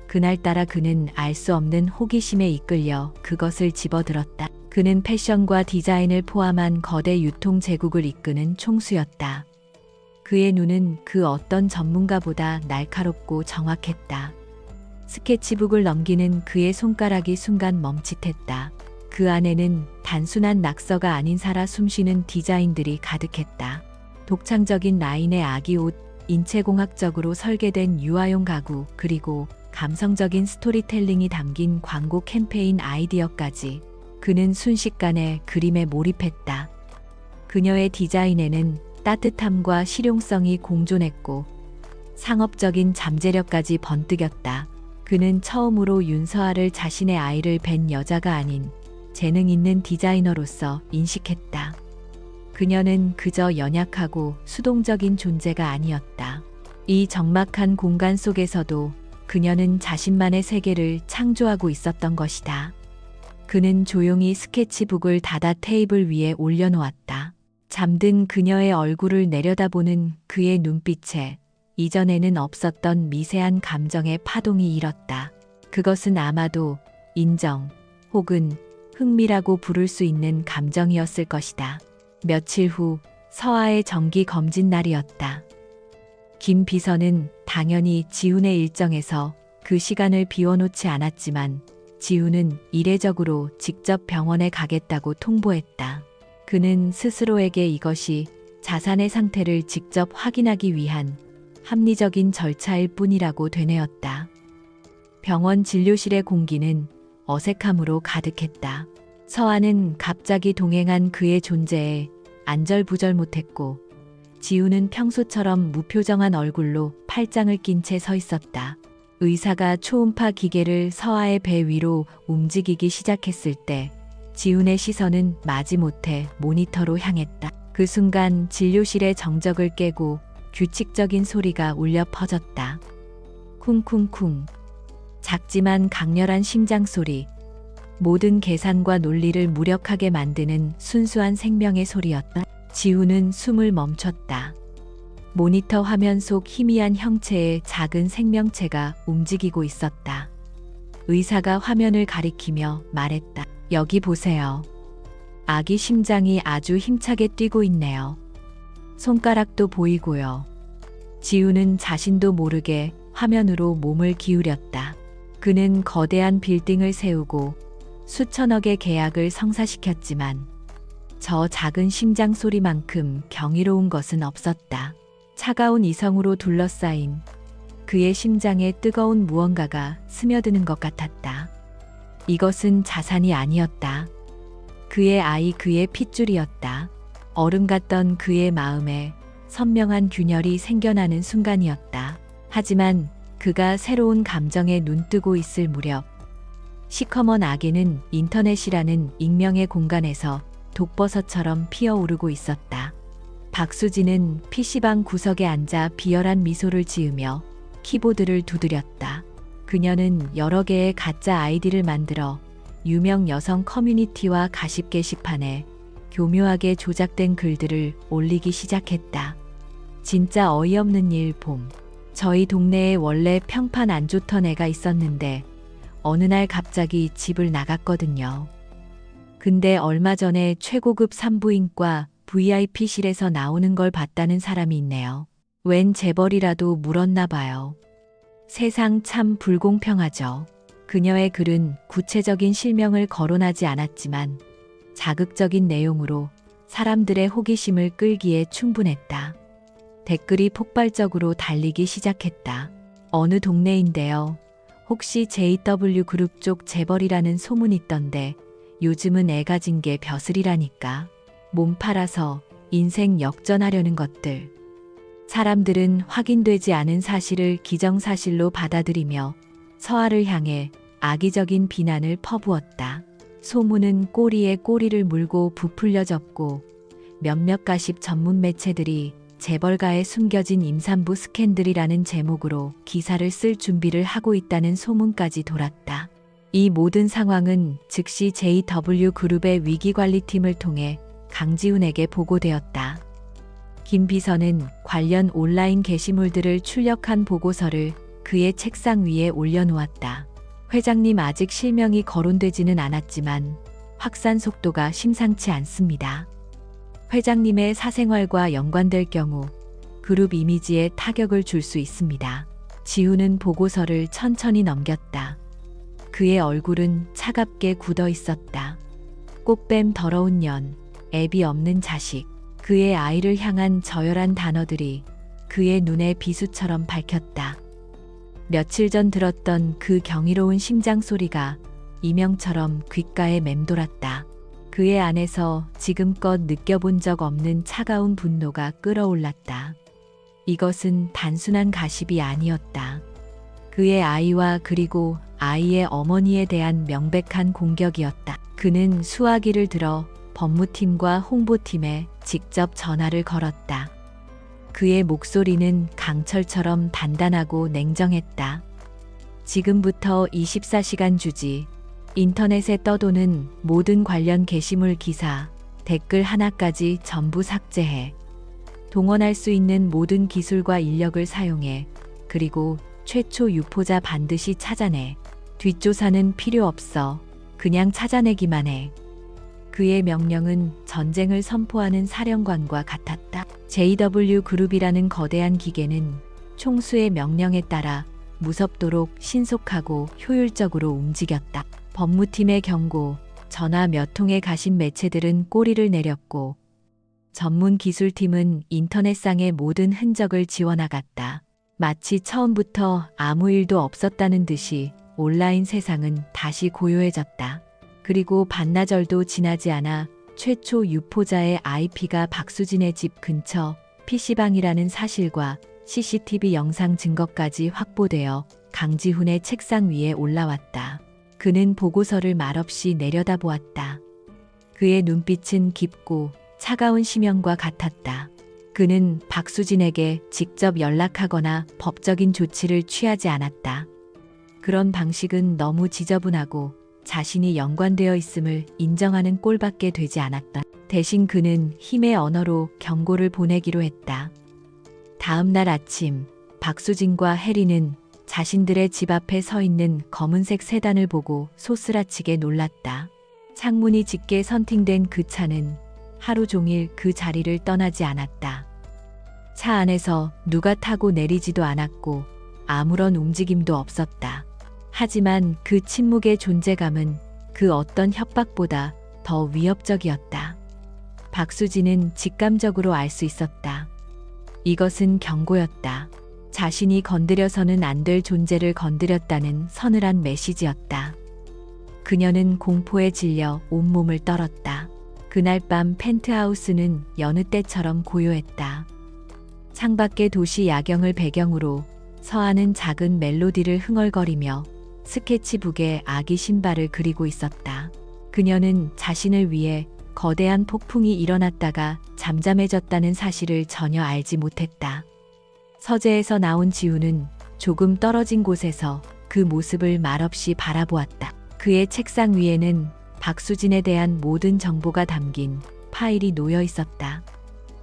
그날따라 그는 알 수 없는 호기심에 이끌려 그것을 집어들었다. 그는 패션과 디자인을 포함한 거대 유통 제국을 이끄는 총수였다. 그의 눈은 그 어떤 전문가보다 날카롭고 정확했다. 스케치북을 넘기는 그의 손가락이 순간 멈칫했다. 그 안에는 단순한 낙서가 아닌 살아 숨쉬는 디자인들이 가득했다. 독창적인 라인의 아기 옷, 인체공학적으로 설계된 유아용 가구, 그리고 감성적인 스토리텔링이 담긴 광고 캠페인 아이디어까지. 그는 순식간에 그림에 몰입했다. 그녀의 디자인에는 따뜻함과 실용성이 공존했고 상업적인 잠재력까지 번뜩였다. 그는 처음으로 윤서아를 자신의 아이를 뵌 여자가 아닌 재능 있는 디자이너로서 인식했다. 그녀는 그저 연약하고 수동적인 존재가 아니었다. 이 적막한 공간 속에서도 그녀는 자신만의 세계를 창조하고 있었던 것이다. 그는 조용히 스케치북을 닫아 테이블 위에 올려놓았다. 잠든 그녀의 얼굴을 내려다보는 그의 눈빛에 이전에는 없었던 미세한 감정의 파동이 일었다. 그것은 아마도 인정 혹은 흥미라고 부를 수 있는 감정이었을 것이다. 며칠 후 서아의 정기 검진 날이었다. 김 비서는 당연히 지훈의 일정에서 그 시간을 비워놓지 않았지만 지훈은 이례적으로 직접 병원에 가겠다고 통보했다. 그는 스스로에게 이것이 자산의 상태를 직접 확인하기 위한 합리적인 절차일 뿐이라고 되뇌었다. 병원 진료실의 공기는 어색함으로 가득했다. 서아는 갑자기 동행한 그의 존재에 안절부절 못했고 지우는 평소처럼 무표정한 얼굴로 팔짱을 낀 채 서 있었다. 의사가 초음파 기계를 서아의 배 위로 움직이기 시작했을 때 지훈의 시선은 마지못해 모니터로 향했다. 그 순간 진료실의 정적을 깨고 규칙적인 소리가 울려 퍼졌다. 쿵쿵쿵. 작지만 강렬한 심장 소리. 모든 계산과 논리를 무력하게 만드는 순수한 생명의 소리였다. 지훈은 숨을 멈췄다. 모니터 화면 속 희미한 형체의 작은 생명체가 움직이고 있었다. 의사가 화면을 가리키며 말했다. 여기 보세요. 아기 심장이 아주 힘차게 뛰고 있네요. 손가락도 보이고요. 지훈은 자신도 모르게 화면으로 몸을 기울였다. 그는 거대한 빌딩을 세우고 수천억의 계약을 성사시켰지만 저 작은 심장 소리만큼 경이로운 것은 없었다. 차가운 이성으로 둘러싸인 그의 심장에 뜨거운 무언가가 스며드는 것 같았다. 이것은 자산이 아니었다. 그의 아이, 그의 핏줄이었다. 얼음 같던 그의 마음에 선명한 균열이 생겨나는 순간이었다. 하지만 그가 새로운 감정에 눈뜨고 있을 무렵 시커먼 악에는 인터넷이라는 익명의 공간에서 독버섯처럼 피어오르고 있었다. 박수진은 PC방 구석에 앉아 비열한 미소를 지으며 키보드를 두드렸다. 그녀는 여러 개의 가짜 아이디를 만들어 유명 여성 커뮤니티와 가십 게시판에 교묘하게 조작된 글들을 올리기 시작했다. 진짜 어이없는 일 봄. 저희 동네에 원래 평판 안 좋던 애가 있었는데 어느 날 갑자기 집을 나갔거든요. 근데 얼마 전에 최고급 산부인과 VIP실에서 나오는 걸 봤다는 사람이 있네요. 웬 재벌이라도 물었나 봐요. 세상 참 불공평하죠. 그녀의 글은 구체적인 실명을 거론하지 않았지만 자극적인 내용으로 사람들의 호기심을 끌기에 충분했다. 댓글이 폭발적으로 달리기 시작했다. 어느 동네인데요. 혹시 JW 그룹 쪽 재벌이라는 소문 있던데 요즘은 애 가진 게 벼슬이라니까. 몸 팔아서 인생 역전하려는 것들. 사람들은 확인되지 않은 사실을 기정사실로 받아들이며 서아를 향해 악의적인 비난을 퍼부었다. 소문은 꼬리에 꼬리를 물고 부풀려졌고 몇몇 가십 전문 매체들이 재벌가에 숨겨진 임산부 스캔들이라는 제목으로 기사를 쓸 준비를 하고 있다는 소문까지 돌았다. 이 모든 상황은 즉시 JW 그룹의 위기관리팀을 통해 강지훈에게 보고되었다. 김 비서는 관련 온라인 게시물들을 출력한 보고서를 그의 책상 위에 올려놓았다. 회장님, 아직 실명이 거론되지는 않았지만 확산 속도가 심상치 않습니다. 회장님의 사생활과 연관될 경우 그룹 이미지에 타격을 줄 수 있습니다. 지훈은 보고서를 천천히 넘겼다. 그의 얼굴은 차갑게 굳어 있었다. 꽃뱀, 더러운 년, 애비 없는 자식. 그의 아이를 향한 저열한 단어들이 그의 눈에 비수처럼 밝혔다. 며칠 전 들었던 그 경이로운 심장 소리가 이명처럼 귓가에 맴돌았다. 그의 안에서 지금껏 느껴본 적 없는 차가운 분노가 끓어올랐다. 이것은 단순한 가십이 아니었다. 그의 아이와 그리고 아이의 어머니에 대한 명백한 공격이었다. 그는 수화기를 들어 법무팀과 홍보팀에 직접 전화를 걸었다. 그의 목소리는 강철처럼 단단하고 냉정했다. 지금부터 24시간 주지. 인터넷에 떠도는 모든 관련 게시물, 기사, 댓글 하나까지 전부 삭제해. 동원할 수 있는 모든 기술과 인력을 사용해. 그리고 최초 유포자 반드시 찾아내. 뒷조사는 필요 없어. 그냥 찾아내기만 해. 그의 명령은 전쟁을 선포하는 사령관과 같았다. JW 그룹이라는 거대한 기계는 총수의 명령에 따라 무섭도록 신속하고 효율적으로 움직였다. 법무팀의 경고, 전화 몇 통에 가신 매체들은 꼬리를 내렸고 전문 기술팀은 인터넷상의 모든 흔적을 지워나갔다. 마치 처음부터 아무 일도 없었다는 듯이 온라인 세상은 다시 고요해졌다. 그리고 반나절도 지나지 않아 최초 유포자의 IP가 박수진의 집 근처 PC방이라는 사실과 CCTV 영상 증거까지 확보되어 강지훈의 책상 위에 올라왔다. 그는 보고서를 말없이 내려다보았다. 그의 눈빛은 깊고 차가운 심연과 같았다. 그는 박수진에게 직접 연락하거나 법적인 조치를 취하지 않았다. 그런 방식은 너무 지저분하고 자신이 연관되어 있음을 인정하는 꼴밖에 되지 않았다. 대신 그는 힘의 언어로 경고를 보내기로 했다. 다음 날 아침, 박수진과 해리는 자신들의 집 앞에 서 있는 검은색 세단을 보고 소스라치게 놀랐다. 창문이 짙게 선팅된 그 차는 하루 종일 그 자리를 떠나지 않았다. 차 안에서 누가 타고 내리지도 않았고 아무런 움직임도 없었다. 하지만 그 침묵의 존재감은 그 어떤 협박보다 더 위협적이었다. 박수진은 직감적으로 알 수 있었다. 이것은 경고였다. 자신이 건드려서는 안 될 존재를 건드렸다는 서늘한 메시지였다. 그녀는 공포에 질려 온몸을 떨었다. 그날 밤 펜트하우스는 여느 때처럼 고요했다. 창밖의 도시 야경을 배경으로 서한은 작은 멜로디를 흥얼거리며 스케치북에 아기 신발을 그리고 있었다. 그녀는 자신을 위해 거대한 폭풍이 일어났다가 잠잠해졌다는 사실을 전혀 알지 못했다. 서재에서 나온 지우는 조금 떨어진 곳에서 그 모습을 말없이 바라보았다. 그의 책상 위에는 박수진에 대한 모든 정보가 담긴 파일이 놓여 있었다.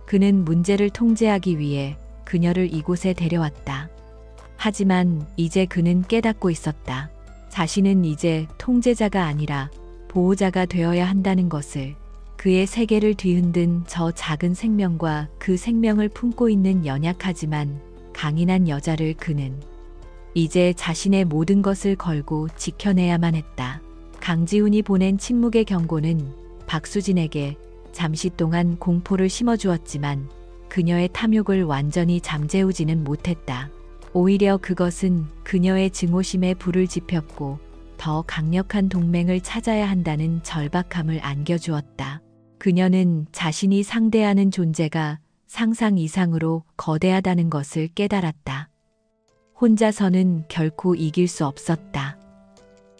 그는 문제를 통제하기 위해 그녀를 이곳에 데려왔다. 하지만 이제 그는 깨닫고 있었다. 자신은 이제 통제자가 아니라 보호자가 되어야 한다는 것을. 그의 세계를 뒤흔든 저 작은 생명과 그 생명을 품고 있는 연약하지만 강인한 여자를 그는 이제 자신의 모든 것을 걸고 지켜내야만 했다. 강지훈이 보낸 침묵의 경고는 박수진에게 잠시 동안 공포를 심어주었지만 그녀의 탐욕을 완전히 잠재우지는 못했다. 오히려 그것은 그녀의 증오심에 불을 지폈고 더 강력한 동맹을 찾아야 한다는 절박함을 안겨주었다. 그녀는 자신이 상대하는 존재가 상상 이상으로 거대하다는 것을 깨달았다. 혼자서는 결코 이길 수 없었다.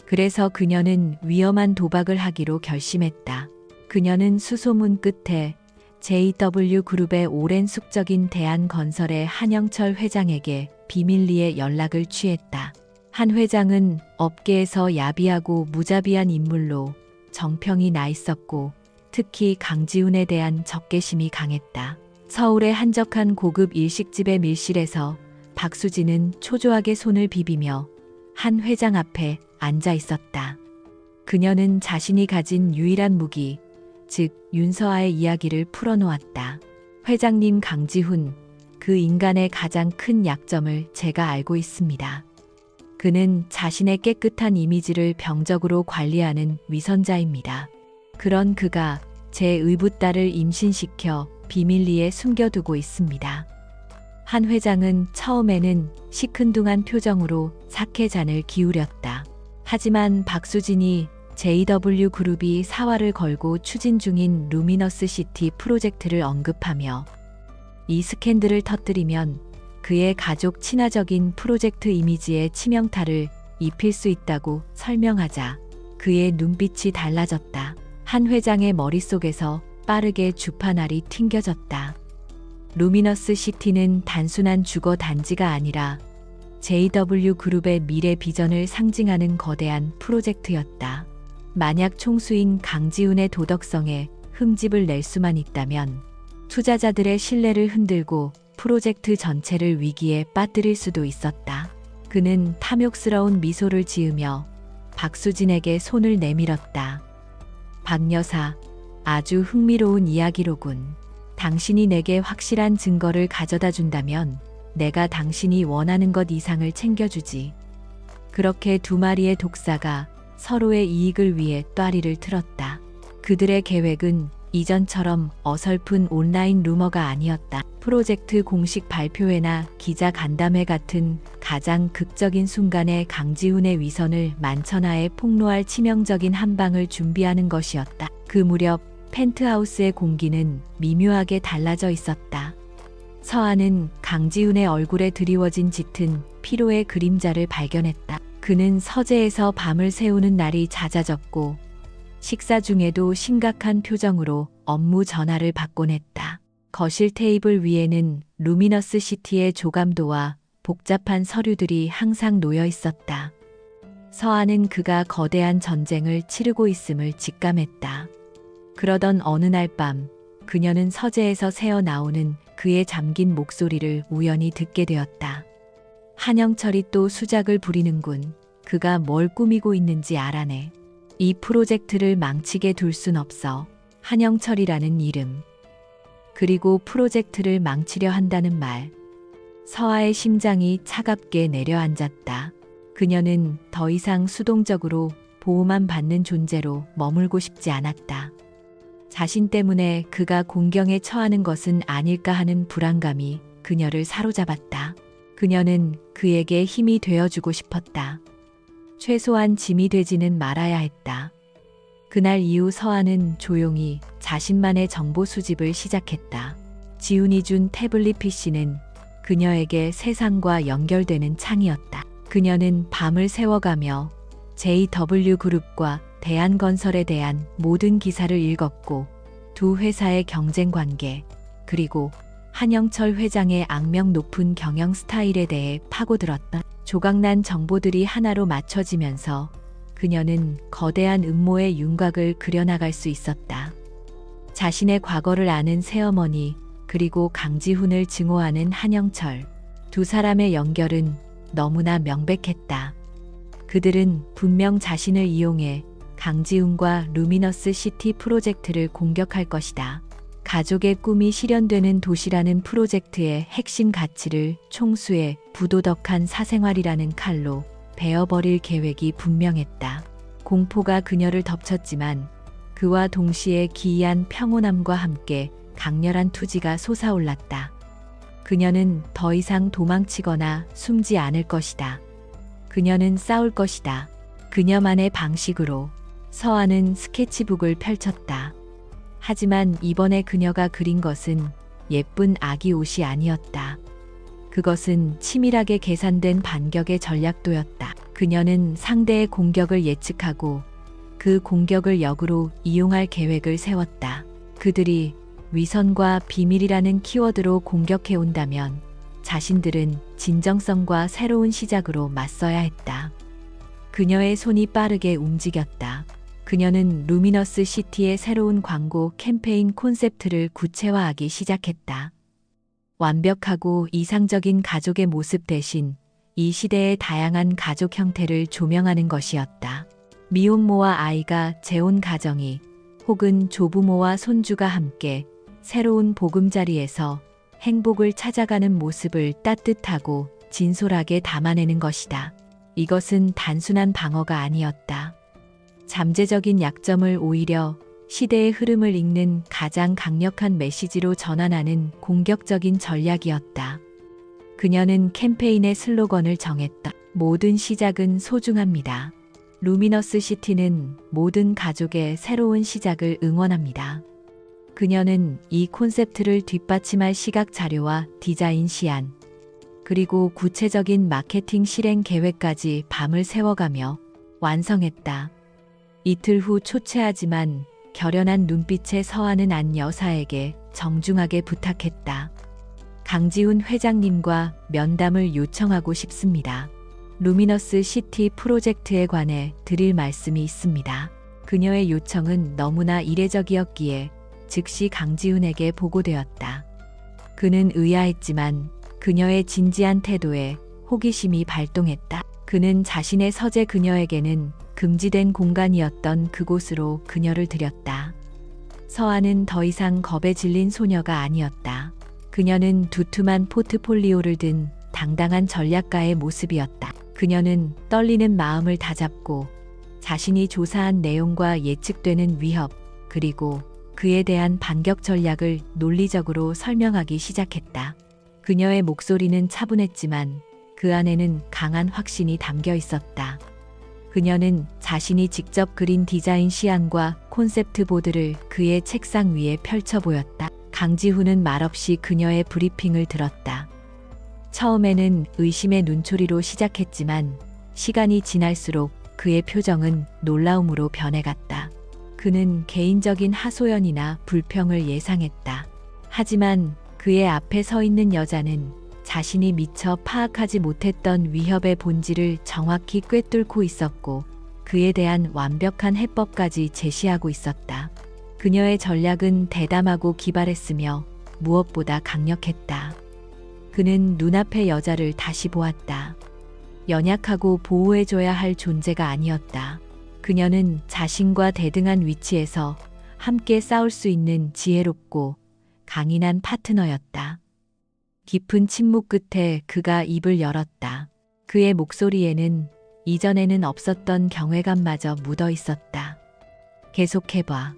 그래서 그녀는 위험한 도박을 하기로 결심했다. 그녀는 수소문 끝에 JW 그룹의 오랜 숙적인 대한건설의 한영철 회장에게 비밀리에 연락을 취했다. 한 회장은 업계에서 야비하고 무자비한 인물로 정평이 나 있었고 특히 강지훈에 대한 적개심이 강했다. 서울의 한적한 고급 일식집의 밀실에서 박수진은 초조하게 손을 비비며 한 회장 앞에 앉아 있었다. 그녀는 자신이 가진 유일한 무기, 즉 윤서아의 이야기를 풀어놓았다. 회장님 강지훈, 그 인간의 가장 큰 약점을 제가 알고 있습니다. 그는 자신의 깨끗한 이미지를 병적으로 관리하는 위선자입니다. 그런 그가 제 의붓딸을 임신시켜 비밀리에 숨겨두고 있습니다. 한 회장은 처음에는 시큰둥한 표정으로 사케잔을 기울였다. 하지만 박수진이 JW 그룹이 사활을 걸고 추진 중인 루미너스 시티 프로젝트를 언급하며 이 스캔들을 터뜨리면 그의 가족 친화적인 프로젝트 이미지에 치명타를 입힐 수 있다고 설명하자 그의 눈빛이 달라졌다. 한 회장의 머릿속에서 빠르게 주파날이 튕겨졌다. 루미너스 시티는 단순한 주거 단지가 아니라 JW 그룹의 미래 비전을 상징하는 거대한 프로젝트였다. 만약 총수인 강지훈의 도덕성에 흠집을 낼 수만 있다면 투자자들의 신뢰를 흔들고 프로젝트 전체를 위기에 빠뜨릴 수도 있었다. 그는 탐욕스러운 미소를 지으며 박수진에게 손을 내밀었다. 박 여사, 아주 흥미로운 이야기로군. 당신이 내게 확실한 증거를 가져다 준다면 내가 당신이 원하는 것 이상을 챙겨주지. 그렇게 두 마리의 독사가 서로의 이익을 위해 똬리를 틀었다. 그들의 계획은 이전처럼 어설픈 온라인 루머가 아니었다. 프로젝트 공식 발표회나 기자 간담회 같은 가장 극적인 순간에 강지훈의 위선을 만천하에 폭로할 치명적인 한 방을 준비하는 것이었다. 그 무렵 펜트하우스의 공기는 미묘하게 달라져 있었다. 서한은 강지훈의 얼굴에 드리워진 짙은 피로의 그림자를 발견했다. 그는 서재에서 밤을 새우는 날이 잦아졌고 식사 중에도 심각한 표정으로 업무 전화를 받곤 했다. 거실 테이블 위에는 루미너스 시티의 조감도와 복잡한 서류들이 항상 놓여 있었다. 서한은 그가 거대한 전쟁을 치르고 있음을 직감했다. 그러던 어느 날 밤, 그녀는 서재에서 새어 나오는 그의 잠긴 목소리를 우연히 듣게 되었다. 한영철이 또 수작을 부리는군. 그가 뭘 꾸미고 있는지 알아내. 이 프로젝트를 망치게 둘 순 없어. 한영철이라는 이름. 그리고 프로젝트를 망치려 한다는 말. 서아의 심장이 차갑게 내려앉았다. 그녀는 더 이상 수동적으로 보호만 받는 존재로 머물고 싶지 않았다. 자신 때문에 그가 공경에 처하는 것은 아닐까 하는 불안감이 그녀를 사로잡았다. 그녀는 그에게 힘이 되어주고 싶었다. 최소한 짐이 되지는 말아야 했다. 그날 이후 서한은 조용히 자신만의 정보 수집을 시작했다. 지훈이 준 태블릿 PC는 그녀에게 세상과 연결되는 창이었다. 그녀는 밤을 새워가며 JW그룹과 대한건설에 대한 모든 기사를 읽었고 두 회사의 경쟁 관계, 그리고 한영철 회장의 악명 높은 경영 스타일에 대해 파고들었다. 조각난 정보들이 하나로 맞춰지면서 그녀는 거대한 음모의 윤곽을 그려나갈 수 있었다. 자신의 과거를 아는 새어머니, 그리고 강지훈을 증오하는 한영철. 두 사람의 연결은 너무나 명백했다. 그들은 분명 자신을 이용해 강지훈과 루미너스 시티 프로젝트를 공격할 것이다. 가족의 꿈이 실현되는 도시라는 프로젝트의 핵심 가치를 총수의 부도덕한 사생활이라는 칼로 베어버릴 계획이 분명했다. 공포가 그녀를 덮쳤지만 그와 동시에 기이한 평온함과 함께 강렬한 투지가 솟아올랐다. 그녀는 더 이상 도망치거나 숨지 않을 것이다. 그녀는 싸울 것이다. 그녀만의 방식으로. 서한은 스케치북을 펼쳤다. 하지만 이번에 그녀가 그린 것은 예쁜 아기 옷이 아니었다. 그것은 치밀하게 계산된 반격의 전략도였다. 그녀는 상대의 공격을 예측하고 그 공격을 역으로 이용할 계획을 세웠다. 그들이 위선과 비밀이라는 키워드로 공격해 온다면 자신들은 진정성과 새로운 시작으로 맞서야 했다. 그녀의 손이 빠르게 움직였다. 그녀는 루미너스 시티의 새로운 광고 캠페인 콘셉트를 구체화하기 시작했다. 완벽하고 이상적인 가족의 모습 대신 이 시대의 다양한 가족 형태를 조명하는 것이었다. 미혼모와 아이가 재혼 가정이, 혹은 조부모와 손주가 함께 새로운 보금자리에서 행복을 찾아가는 모습을 따뜻하고 진솔하게 담아내는 것이다. 이것은 단순한 방어가 아니었다. 잠재적인 약점을 오히려 시대의 흐름을 읽는 가장 강력한 메시지로 전환하는 공격적인 전략이었다. 그녀는 캠페인의 슬로건을 정했다. 모든 시작은 소중합니다. 루미너스 시티는 모든 가족의 새로운 시작을 응원합니다. 그녀는 이 콘셉트를 뒷받침할 시각 자료와 디자인 시안, 그리고 구체적인 마케팅 실행 계획까지 밤을 새워가며 완성했다. 이틀 후 초췌하지만 결연한 눈빛의 서한은 안 여사에게 정중하게 부탁했다. 강지훈 회장님과 면담을 요청하고 싶습니다. 루미너스 시티 프로젝트에 관해 드릴 말씀이 있습니다. 그녀의 요청은 너무나 이례적이었기에 즉시 강지훈에게 보고되었다. 그는 의아했지만 그녀의 진지한 태도에 호기심이 발동했다. 그는 자신의 서재 그녀에게는 금지된 공간이었던 그곳으로 그녀를 들였다. 서한은 더 이상 겁에 질린 소녀가 아니었다. 그녀는 두툼한 포트폴리오를 든 당당한 전략가의 모습이었다. 그녀는 떨리는 마음을 다잡고 자신이 조사한 내용과 예측되는 위협, 그리고 그에 대한 반격 전략을 논리적으로 설명하기 시작했다. 그녀의 목소리는 차분했지만 그 안에는 강한 확신이 담겨 있었다. 그녀는 자신이 직접 그린 디자인 시안과 콘셉트 보드를 그의 책상 위에 펼쳐 보였다. 강지훈은 말없이 그녀의 브리핑을 들었다. 처음에는 의심의 눈초리로 시작했지만 시간이 지날수록 그의 표정은 놀라움으로 변해갔다. 그는 개인적인 하소연이나 불평을 예상했다. 하지만 그의 앞에 서 있는 여자는 자신이 미처 파악하지 못했던 위협의 본질을 정확히 꿰뚫고 있었고 그에 대한 완벽한 해법까지 제시하고 있었다. 그녀의 전략은 대담하고 기발했으며 무엇보다 강력했다. 그는 눈앞의 여자를 다시 보았다. 연약하고 보호해줘야 할 존재가 아니었다. 그녀는 자신과 대등한 위치에서 함께 싸울 수 있는 지혜롭고 강인한 파트너였다. 깊은 침묵 끝에 그가 입을 열었다. 그의 목소리에는 이전에는 없었던 경외감마저 묻어 있었다. 계속해봐.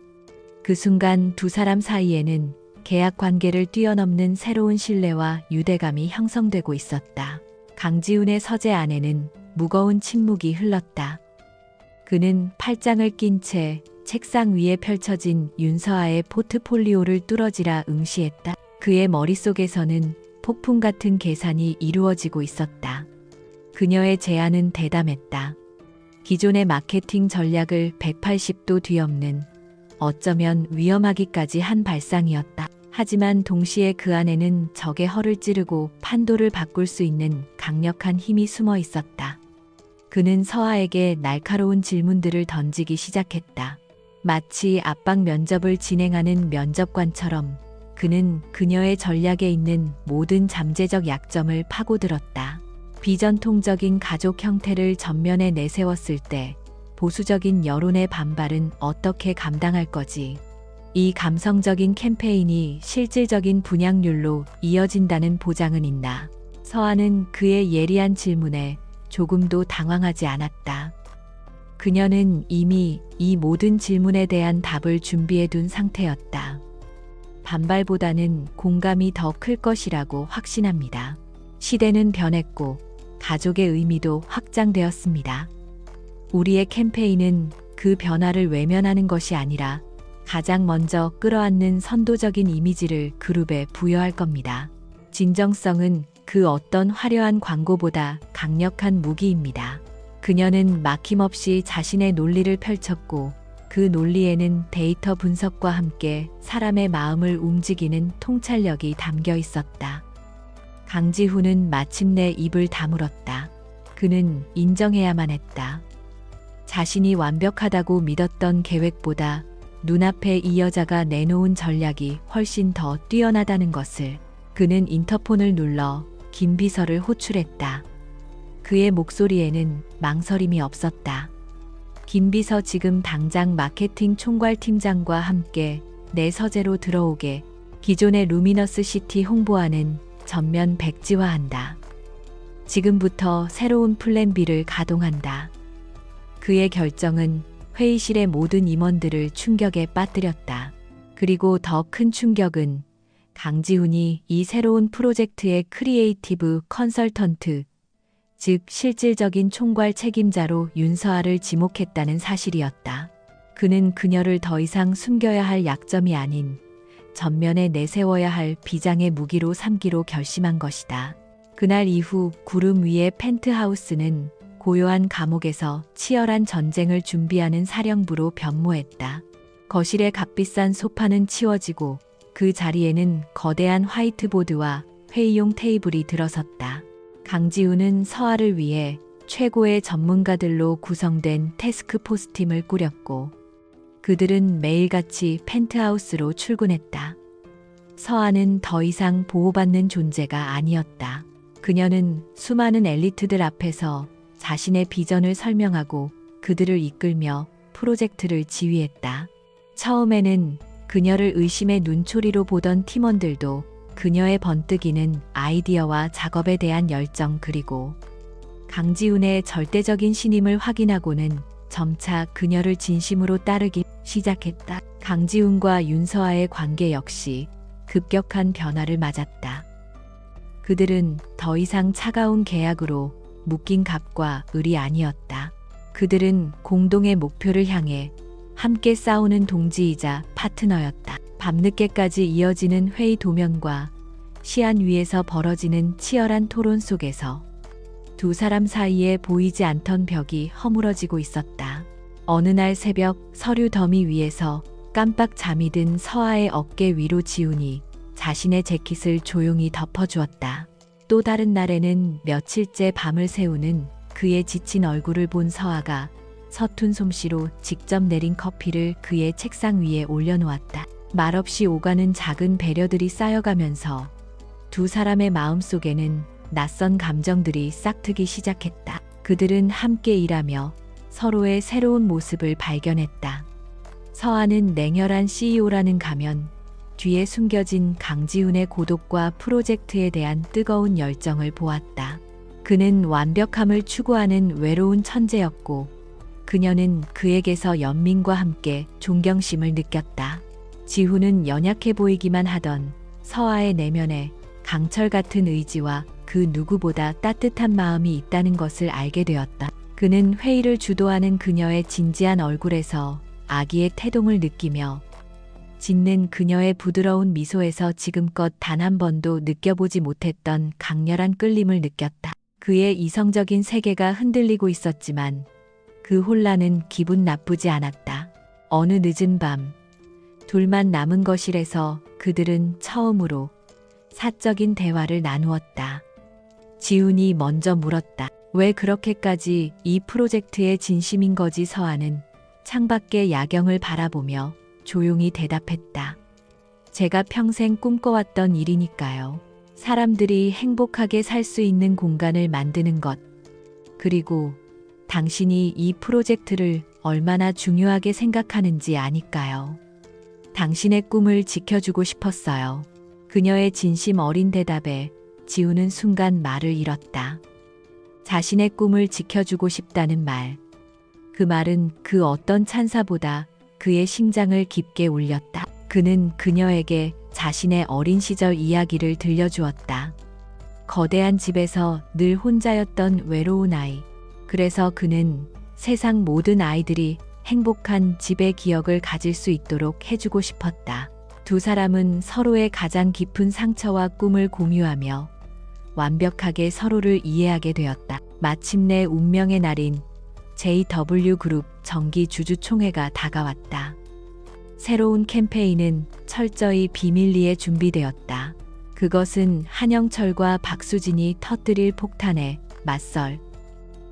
그 순간 두 사람 사이에는 계약 관계를 뛰어넘는 새로운 신뢰와 유대감이 형성되고 있었다. 강지훈의 서재 안에는 무거운 침묵이 흘렀다. 그는 팔짱을 낀 채 책상 위에 펼쳐진 윤서아의 포트폴리오를 뚫어지라 응시했다. 그의 머릿속에서는 폭풍 같은 계산이 이루어지고 있었다. 그녀의 제안은 대담했다. 기존의 마케팅 전략을 180도 뒤엎는, 어쩌면 위험하기까지 한 발상이었다. 하지만 동시에 그 안에는 적의 허를 찌르고 판도를 바꿀 수 있는 강력한 힘이 숨어 있었다. 그는 서아에게 날카로운 질문들을 던지기 시작했다. 마치 압박 면접을 진행하는 면접관처럼 그는 그녀의 전략에 있는 모든 잠재적 약점을 파고들었다. 비전통적인 가족 형태를 전면에 내세웠을 때 보수적인 여론의 반발은 어떻게 감당할 거지? 이 감성적인 캠페인이 실질적인 분양률로 이어진다는 보장은 있나? 서아는 그의 예리한 질문에 조금도 당황하지 않았다. 그녀는 이미 이 모든 질문에 대한 답을 준비해둔 상태였다. 반발보다는 공감이 더 클 것이라고 확신합니다. 시대는 변했고 가족의 의미도 확장되었습니다. 우리의 캠페인은 그 변화를 외면하는 것이 아니라 가장 먼저 끌어안는 선도적인 이미지를 그룹에 부여할 겁니다. 진정성은 그 어떤 화려한 광고보다 강력한 무기입니다. 그녀는 막힘없이 자신의 논리를 펼쳤고 그 논리에는 데이터 분석과 함께 사람의 마음을 움직이는 통찰력이 담겨 있었다. 강지훈은 마침내 입을 다물었다. 그는 인정해야만 했다. 자신이 완벽하다고 믿었던 계획보다 눈앞에 이 여자가 내놓은 전략이 훨씬 더 뛰어나다는 것을. 그는 인터폰을 눌러 김 비서를 호출했다. 그의 목소리에는 망설임이 없었다. 김 비서, 지금 당장 마케팅 총괄팀장과 함께 내 서재로 들어오게. 기존의 루미너스 시티 홍보안은 전면 백지화한다. 지금부터 새로운 플랜 B를 가동한다. 그의 결정은 회의실의 모든 임원들을 충격에 빠뜨렸다. 그리고 더 큰 충격은 강지훈이 이 새로운 프로젝트의 크리에이티브 컨설턴트, 즉 실질적인 총괄 책임자로 윤서아를 지목했다는 사실이었다. 그는 그녀를 더 이상 숨겨야 할 약점이 아닌 전면에 내세워야 할 비장의 무기로 삼기로 결심한 것이다. 그날 이후 구름 위의 펜트하우스는 고요한 감옥에서 치열한 전쟁을 준비하는 사령부로 변모했다. 거실의 값비싼 소파는 치워지고 그 자리에는 거대한 화이트보드와 회의용 테이블이 들어섰다. 강지훈은 서아를 위해 최고의 전문가들로 구성된 태스크포스 팀을 꾸렸고 그들은 매일같이 펜트하우스로 출근했다. 서아는 더 이상 보호받는 존재가 아니었다. 그녀는 수많은 엘리트들 앞에서 자신의 비전을 설명하고 그들을 이끌며 프로젝트를 지휘했다. 처음에는 그녀를 의심의 눈초리로 보던 팀원들도 그녀의 번뜩이는 아이디어와 작업에 대한 열정, 그리고 강지훈의 절대적인 신임을 확인하고는 점차 그녀를 진심으로 따르기 시작했다. 강지훈과 윤서아의 관계 역시 급격한 변화를 맞았다. 그들은 더 이상 차가운 계약으로 묶인 갑과 을이 아니었다. 그들은 공동의 목표를 향해 함께 싸우는 동지이자 파트너였다. 밤늦게까지 이어지는 회의 도면과 시안 위에서 벌어지는 치열한 토론 속에서 두 사람 사이에 보이지 않던 벽이 허물어지고 있었다. 어느 날 새벽, 서류 더미 위에서 깜빡 잠이 든 서아의 어깨 위로 지훈이 자신의 재킷을 조용히 덮어주었다. 또 다른 날에는 며칠째 밤을 새우는 그의 지친 얼굴을 본 서아가 서툰 솜씨로 직접 내린 커피를 그의 책상 위에 올려놓았다. 말없이 오가는 작은 배려들이 쌓여가면서 두 사람의 마음속에는 낯선 감정들이 싹트기 시작했다. 그들은 함께 일하며 서로의 새로운 모습을 발견했다. 서아는 냉혈한 CEO라는 가면, 뒤에 숨겨진 강지훈의 고독과 프로젝트에 대한 뜨거운 열정을 보았다. 그는 완벽함을 추구하는 외로운 천재였고 그녀는 그에게서 연민과 함께 존경심을 느꼈다. 지훈은 연약해 보이기만 하던 서아의 내면에 강철 같은 의지와 그 누구보다 따뜻한 마음이 있다는 것을 알게 되었다. 그는 회의를 주도하는 그녀의 진지한 얼굴에서 아기의 태동을 느끼며 짓는 그녀의 부드러운 미소에서 지금껏 단 한 번도 느껴보지 못했던 강렬한 끌림을 느꼈다. 그의 이성적인 세계가 흔들리고 있었지만 그 혼란은 기분 나쁘지 않았다. 어느 늦은 밤, 둘만 남은 거실에서 그들은 처음으로 사적인 대화를 나누었다. 지훈이 먼저 물었다. 왜 그렇게까지 이 프로젝트에 진심인 거지? 서아는 창밖의 야경을 바라보며 조용히 대답했다. 제가 평생 꿈꿔왔던 일이니까요. 사람들이 행복하게 살 수 있는 공간을 만드는 것. 그리고 당신이 이 프로젝트를 얼마나 중요하게 생각하는지 아니까요. 당신의 꿈을 지켜주고 싶었어요. 그녀의 진심 어린 대답에 지훈은 순간 말을 잃었다. 자신의 꿈을 지켜주고 싶다는 말. 그 말은 그 어떤 찬사보다 그의 심장을 깊게 울렸다. 그는 그녀에게 자신의 어린 시절 이야기를 들려주었다. 거대한 집에서 늘 혼자였던 외로운 아이. 그래서 그는 세상 모든 아이들이 행복한 집의 기억을 가질 수 있도록 해주고 싶었다. 두 사람은 서로의 가장 깊은 상처와 꿈을 공유하며 완벽하게 서로를 이해하게 되었다. 마침내 운명의 날인 JW 그룹 정기 주주총회가 다가왔다. 새로운 캠페인은 철저히 비밀리에 준비되었다. 그것은 한영철과 박수진이 터뜨릴 폭탄에 맞설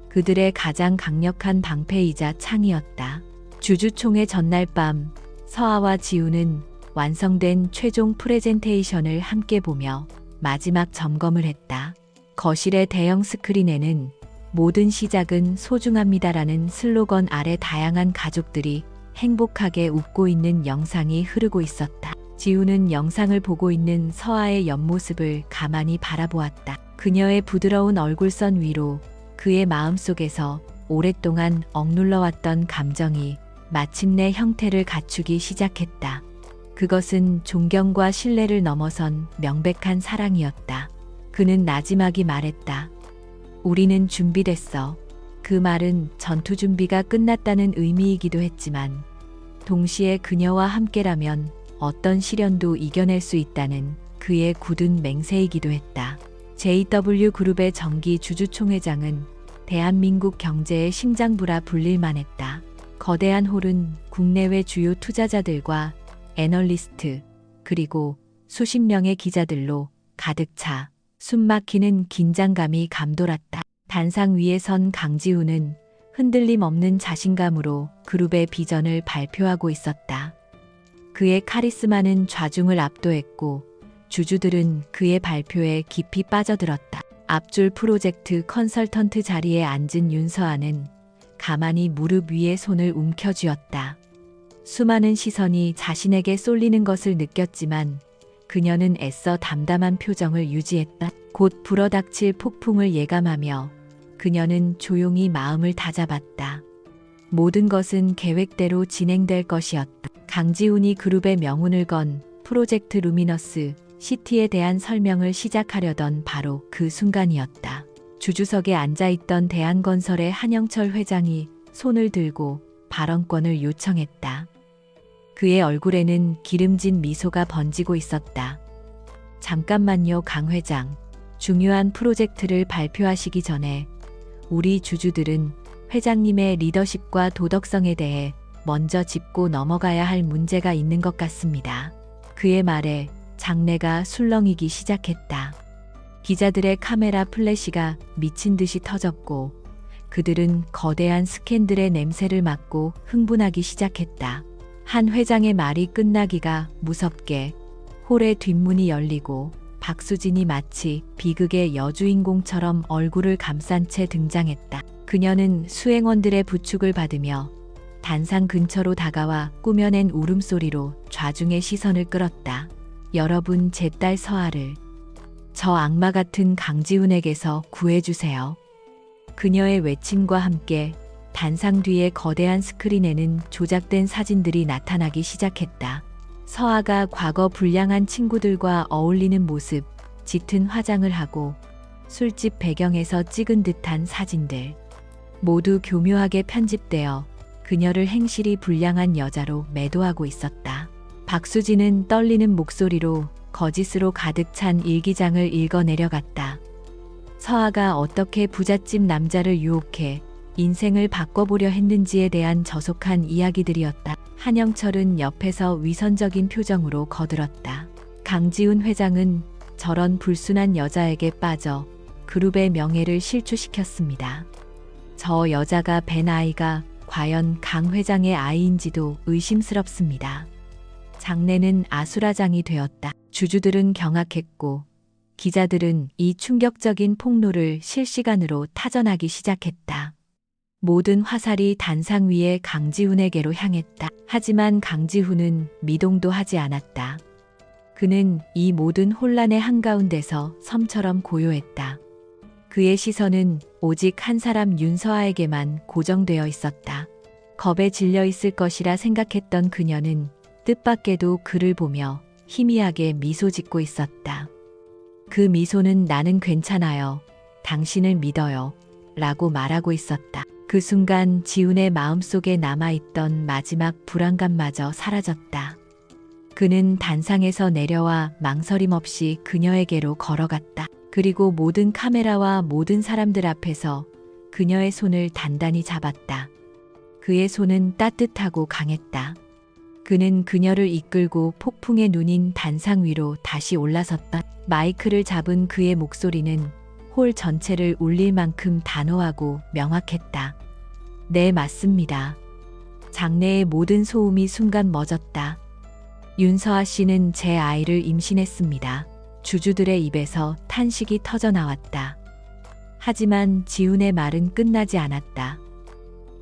그들의 가장 강력한 방패이자 창이었다. 주주총회 전날 밤 서아와 지훈은 완성된 최종 프레젠테이션을 함께 보며 마지막 점검을 했다. 거실의 대형 스크린에는 모든 시작은 소중합니다라는 슬로건 아래 다양한 가족들이 행복하게 웃고 있는 영상이 흐르고 있었다. 지훈은 영상을 보고 있는 서아의 옆모습을 가만히 바라보았다. 그녀의 부드러운 얼굴선 위로 그의 마음속에서 오랫동안 억눌러왔던 감정이 마침내 형태를 갖추기 시작했다. 그것은 존경과 신뢰를 넘어선 명백한 사랑이었다. 그는 나지막이 말했다. 우리는 준비됐어. 그 말은 전투 준비가 끝났다는 의미이기도 했지만 동시에 그녀와 함께라면 어떤 시련도 이겨낼 수 있다는 그의 굳은 맹세이기도 했다. JW 그룹의 정기 주주총회장은 대한민국 경제의 심장부라 불릴만했다. 거대한 홀은 국내외 주요 투자자들과 애널리스트 그리고 수십 명의 기자들로 가득 차 숨막히는 긴장감이 감돌았다. 단상 위에 선 강지훈은 흔들림 없는 자신감으로 그룹의 비전을 발표하고 있었다. 그의 카리스마는 좌중을 압도했고 주주들은 그의 발표에 깊이 빠져들었다. 앞줄 프로젝트 컨설턴트 자리에 앉은 윤서아는 가만히 무릎 위에 손을 움켜쥐었다. 수많은 시선이 자신에게 쏠리는 것을 느꼈지만 그녀는 애써 담담한 표정을 유지했다. 곧 불어닥칠 폭풍을 예감하며 그녀는 조용히 마음을 다잡았다. 모든 것은 계획대로 진행될 것이었다. 강지훈이 그룹의 명운을 건 프로젝트 루미너스 시티에 대한 설명을 시작하려던 바로 그 순간이었다. 주주석에 앉아있던 대한건설의 한영철 회장이 손을 들고 발언권을 요청했다. 그의 얼굴에는 기름진 미소가 번지고 있었다. 잠깐만요, 강 회장. 중요한 프로젝트를 발표하시기 전에 우리 주주들은 회장님의 리더십과 도덕성에 대해 먼저 짚고 넘어가야 할 문제가 있는 것 같습니다. 그의 말에 장내가 술렁이기 시작했다. 기자들의 카메라 플래시가 미친 듯이 터졌고 그들은 거대한 스캔들의 냄새를 맡고 흥분하기 시작했다. 한 회장의 말이 끝나기가 무섭게 홀의 뒷문이 열리고 박수진이 마치 비극의 여주인공처럼 얼굴을 감싼 채 등장했다. 그녀는 수행원들의 부축을 받으며 단상 근처로 다가와 꾸며낸 울음소리로 좌중의 시선을 끌었다. 여러분, 제 딸 서아를 저 악마 같은 강지훈에게서 구해주세요. 그녀의 외침과 함께 단상 뒤의 거대한 스크린에는 조작된 사진들이 나타나기 시작했다. 서아가 과거 불량한 친구들과 어울리는 모습, 짙은 화장을 하고 술집 배경에서 찍은 듯한 사진들. 모두 교묘하게 편집되어 그녀를 행실이 불량한 여자로 매도하고 있었다. 박수진은 떨리는 목소리로 거짓으로 가득 찬 일기장을 읽어 내려갔다. 서아가 어떻게 부잣집 남자를 유혹해 인생을 바꿔보려 했는지에 대한 저속한 이야기들이었다. 한영철은 옆에서 위선적인 표정으로 거들었다. 강지훈 회장은 저런 불순한 여자에게 빠져 그룹의 명예를 실추시켰습니다. 저 여자가 뵌 아이가 과연 강 회장의 아이인지도 의심스럽습니다. 장내는 아수라장이 되었다. 주주들은 경악했고 기자들은 이 충격적인 폭로를 실시간으로 타전하기 시작했다. 모든 화살이 단상 위에 강지훈에게로 향했다. 하지만 강지훈은 미동도 하지 않았다. 그는 이 모든 혼란의 한가운데서 섬처럼 고요했다. 그의 시선은 오직 한 사람 윤서아에게만 고정되어 있었다. 겁에 질려 있을 것이라 생각했던 그녀는 뜻밖에도 그를 보며 희미하게 미소 짓고 있었다. 그 미소는 나는 괜찮아요. 당신을 믿어요. 라고 말하고 있었다. 그 순간 지훈의 마음속에 남아있던 마지막 불안감마저 사라졌다. 그는 단상에서 내려와 망설임 없이 그녀에게로 걸어갔다. 그리고 모든 카메라와 모든 사람들 앞에서 그녀의 손을 단단히 잡았다. 그의 손은 따뜻하고 강했다. 그는 그녀를 이끌고 폭풍의 눈인 단상 위로 다시 올라섰다. 마이크를 잡은 그의 목소리는 홀 전체를 울릴 만큼 단호하고 명확했다. 네, 맞습니다. 장내의 모든 소음이 순간 멎었다. 윤서아 씨는 제 아이를 임신했습니다. 주주들의 입에서 탄식이 터져 나왔다. 하지만 지훈의 말은 끝나지 않았다.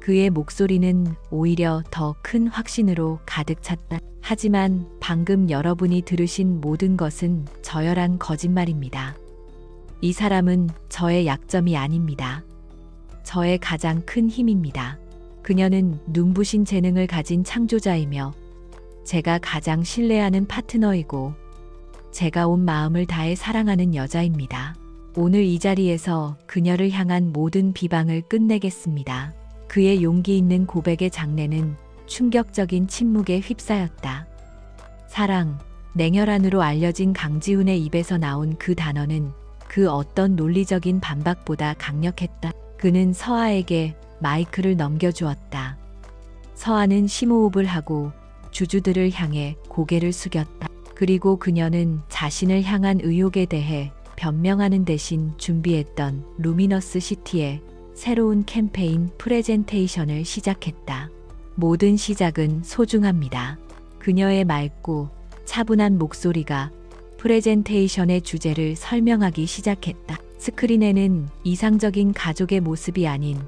그의 목소리는 오히려 더 큰 확신으로 가득 찼다. 하지만 방금 여러분이 들으신 모든 것은 저열한 거짓말입니다. 이 사람은 저의 약점이 아닙니다. 저의 가장 큰 힘입니다. 그녀는 눈부신 재능을 가진 창조자이며 제가 가장 신뢰하는 파트너이고 제가 온 마음을 다해 사랑하는 여자입니다. 오늘 이 자리에서 그녀를 향한 모든 비방을 끝내겠습니다. 그의 용기 있는 고백의 장례는 충격적인 침묵에 휩싸였다. 사랑, 냉혈한으로 알려진 강지훈의 입에서 나온 그 단어는 그 어떤 논리적인 반박보다 강력했다. 그는 서아에게 마이크를 넘겨주었다. 서아는 심호흡을 하고 주주들을 향해 고개를 숙였다. 그리고 그녀는 자신을 향한 의혹에 대해 변명하는 대신 준비했던 루미너스 시티의 새로운 캠페인 프레젠테이션을 시작했다. 모든 시작은 소중합니다. 그녀의 맑고 차분한 목소리가 프레젠테이션의 주제를 설명하기 시작했다. 스크린에는 이상적인 가족의 모습이 아닌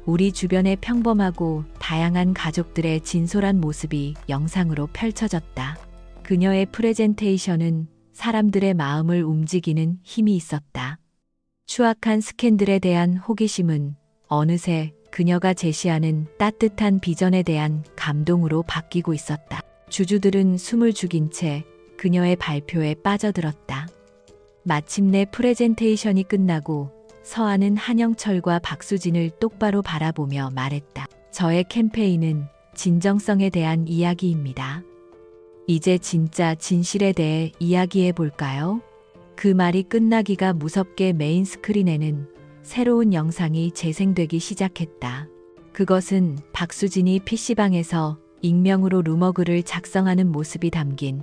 우리 주변의 평범하고 다양한 가족들의 진솔한 모습이 영상으로 펼쳐졌다. 그녀의 프레젠테이션은 사람들의 마음을 움직이는 힘이 있었다. 추악한 스캔들에 대한 호기심은 어느새 그녀가 제시하는 따뜻한 비전에 대한 감동으로 바뀌고 있었다. 주주들은 숨을 죽인 채 그녀의 발표에 빠져들었다. 마침내 프레젠테이션이 끝나고 서아는 한영철과 박수진을 똑바로 바라보며 말했다. 저의 캠페인은 진정성에 대한 이야기입니다. 이제 진짜 진실에 대해 이야기해 볼까요? 그 말이 끝나기가 무섭게 메인 스크린에는 새로운 영상이 재생되기 시작했다. 그것은 박수진이 PC방에서 익명으로 루머글을 작성하는 모습이 담긴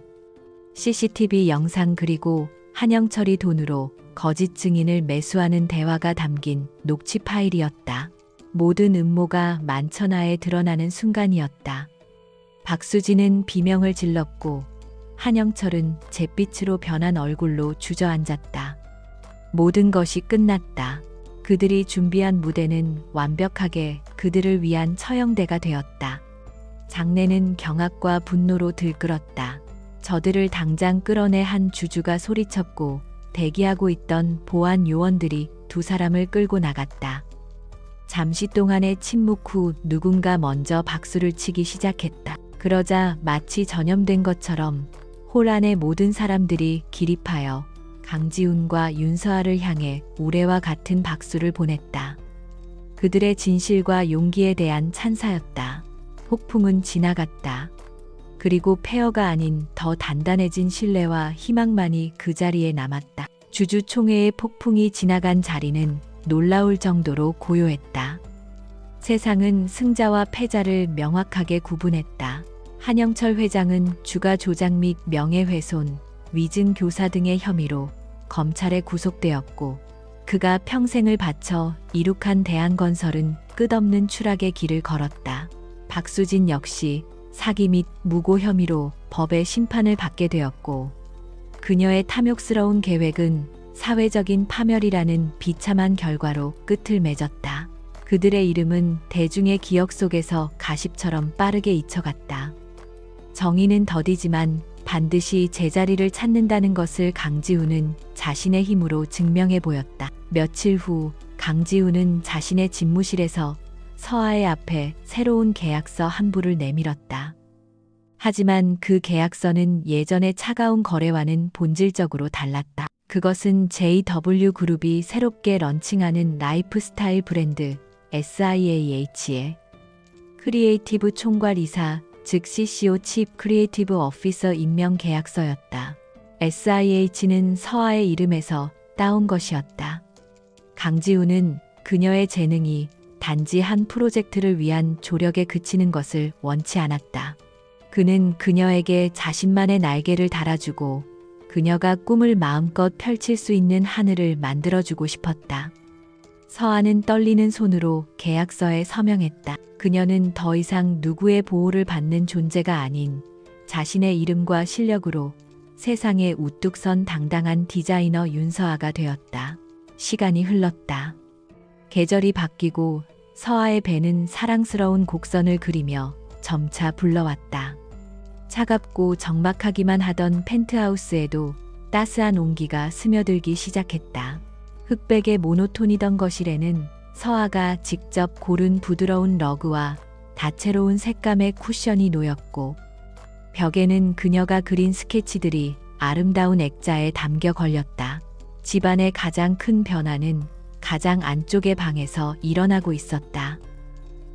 CCTV 영상, 그리고 한영철이 돈으로 거짓 증인을 매수하는 대화가 담긴 녹취 파일이었다. 모든 음모가 만천하에 드러나는 순간이었다. 박수진은 비명을 질렀고 한영철은 잿빛으로 변한 얼굴로 주저앉았다. 모든 것이 끝났다. 그들이 준비한 무대는 완벽하게 그들을 위한 처형대가 되었다. 장내는 경악과 분노로 들끓었다. 저들을 당장 끌어내, 한 주주가 소리쳤고 대기하고 있던 보안 요원들이 두 사람을 끌고 나갔다. 잠시 동안의 침묵 후 누군가 먼저 박수를 치기 시작했다. 그러자 마치 전염된 것처럼 홀 안의 모든 사람들이 기립하여 강지훈과 윤서아를 향해 우레와 같은 박수를 보냈다. 그들의 진실과 용기에 대한 찬사였다. 폭풍은 지나갔다. 그리고 폐허가 아닌 더 단단해진 신뢰와 희망만이 그 자리에 남았다. 주주총회의 폭풍이 지나간 자리는 놀라울 정도로 고요했다. 세상은 승자와 패자를 명확하게 구분했다. 한영철 회장은 주가 조작 및 명예훼손, 위증 교사 등의 혐의로 검찰에 구속되었고, 그가 평생을 바쳐 이룩한 대한건설은 끝없는 추락의 길을 걸었다. 박수진 역시 사기 및 무고 혐의로 법의 심판을 받게 되었고, 그녀의 탐욕스러운 계획은 사회적인 파멸이라는 비참한 결과로 끝을 맺었다. 그들의 이름은 대중의 기억 속에서 가십처럼 빠르게 잊혀갔다. 정의는 더디지만 반드시 제자리를 찾는다는 것을 강지훈은 자신의 힘으로 증명해 보였다. 며칠 후 강지훈은 자신의 집무실에서 서아의 앞에 새로운 계약서 한 부를 내밀었다. 하지만 그 계약서는 예전의 차가운 거래와는 본질적으로 달랐다. 그것은 JW그룹이 새롭게 런칭하는 라이프스타일 브랜드 SIAH의 크리에이티브 총괄이사, 즉 CCO 칩 크리에이티브 오피서 임명 계약서였다. SIH는 서아의 이름에서 따온 것이었다. 강지훈은 그녀의 재능이 단지 한 프로젝트를 위한 조력에 그치는 것을 원치 않았다. 그는 그녀에게 자신만의 날개를 달아주고 그녀가 꿈을 마음껏 펼칠 수 있는 하늘을 만들어주고 싶었다. 서아는 떨리는 손으로 계약서에 서명했다. 그녀는 더 이상 누구의 보호를 받는 존재가 아닌 자신의 이름과 실력으로 세상에 우뚝 선 당당한 디자이너 윤서아가 되었다. 시간이 흘렀다. 계절이 바뀌고 서아의 배는 사랑스러운 곡선을 그리며 점차 불러왔다. 차갑고 적막하기만 하던 펜트하우스에도 따스한 온기가 스며들기 시작했다. 흑백의 모노톤이던 거실에는 서아가 직접 고른 부드러운 러그와 다채로운 색감의 쿠션이 놓였고, 벽에는 그녀가 그린 스케치들이 아름다운 액자에 담겨 걸렸다. 집안의 가장 큰 변화는 가장 안쪽의 방에서 일어나고 있었다.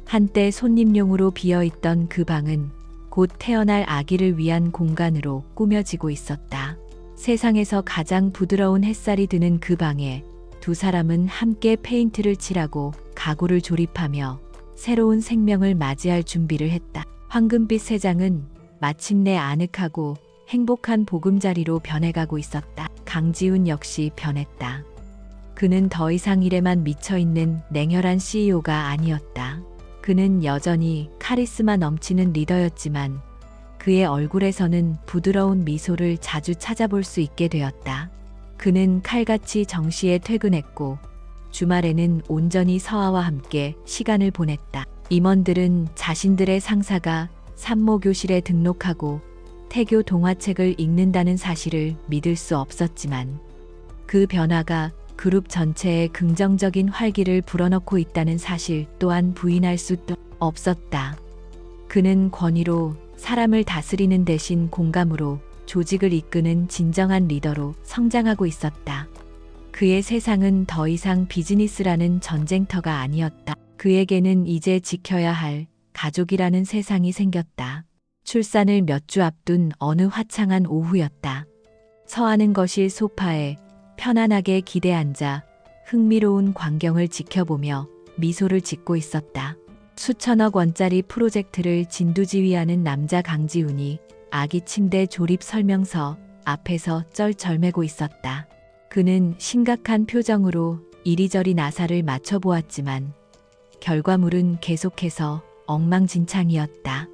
한때 손님용으로 비어있던 그 방은 곧 태어날 아기를 위한 공간으로 꾸며지고 있었다. 세상에서 가장 부드러운 햇살이 드는 그 방에 두 사람은 함께 페인트를 칠하고 가구를 조립하며 새로운 생명을 맞이할 준비를 했다. 황금빛 세장은 마침내 아늑하고 행복한 보금자리로 변해가고 있었다. 강지훈 역시 변했다. 그는 더 이상 일에만 미쳐있는 냉혈한 CEO가 아니었다. 그는 여전히 카리스마 넘치는 리더였지만 그의 얼굴에서는 부드러운 미소를 자주 찾아볼 수 있게 되었다. 그는 칼같이 정시에 퇴근했고 주말에는 온전히 서아와 함께 시간을 보냈다. 임원들은 자신들의 상사가 산모교실에 등록하고 태교 동화책을 읽는다는 사실을 믿을 수 없었지만 그 변화가 그룹 전체에 긍정적인 활기를 불어넣고 있다는 사실 또한 부인할 수도 없었다. 그는 권위로 사람을 다스리는 대신 공감으로 조직을 이끄는 진정한 리더로 성장하고 있었다. 그의 세상은 더 이상 비즈니스라는 전쟁터가 아니었다. 그에게는 이제 지켜야 할 가족이라는 세상이 생겼다. 출산을 몇 주 앞둔 어느 화창한 오후였다. 서아는 거실 소파에 편안하게 기대 앉아 흥미로운 광경을 지켜보며 미소를 짓고 있었다. 수천억 원짜리 프로젝트를 진두지휘하는 남자 강지훈이 아기 침대 조립 설명서 앞에서 쩔쩔매고 있었다. 그는 심각한 표정으로 이리저리 나사를 맞춰보았지만 결과물은 계속해서 엉망진창이었다.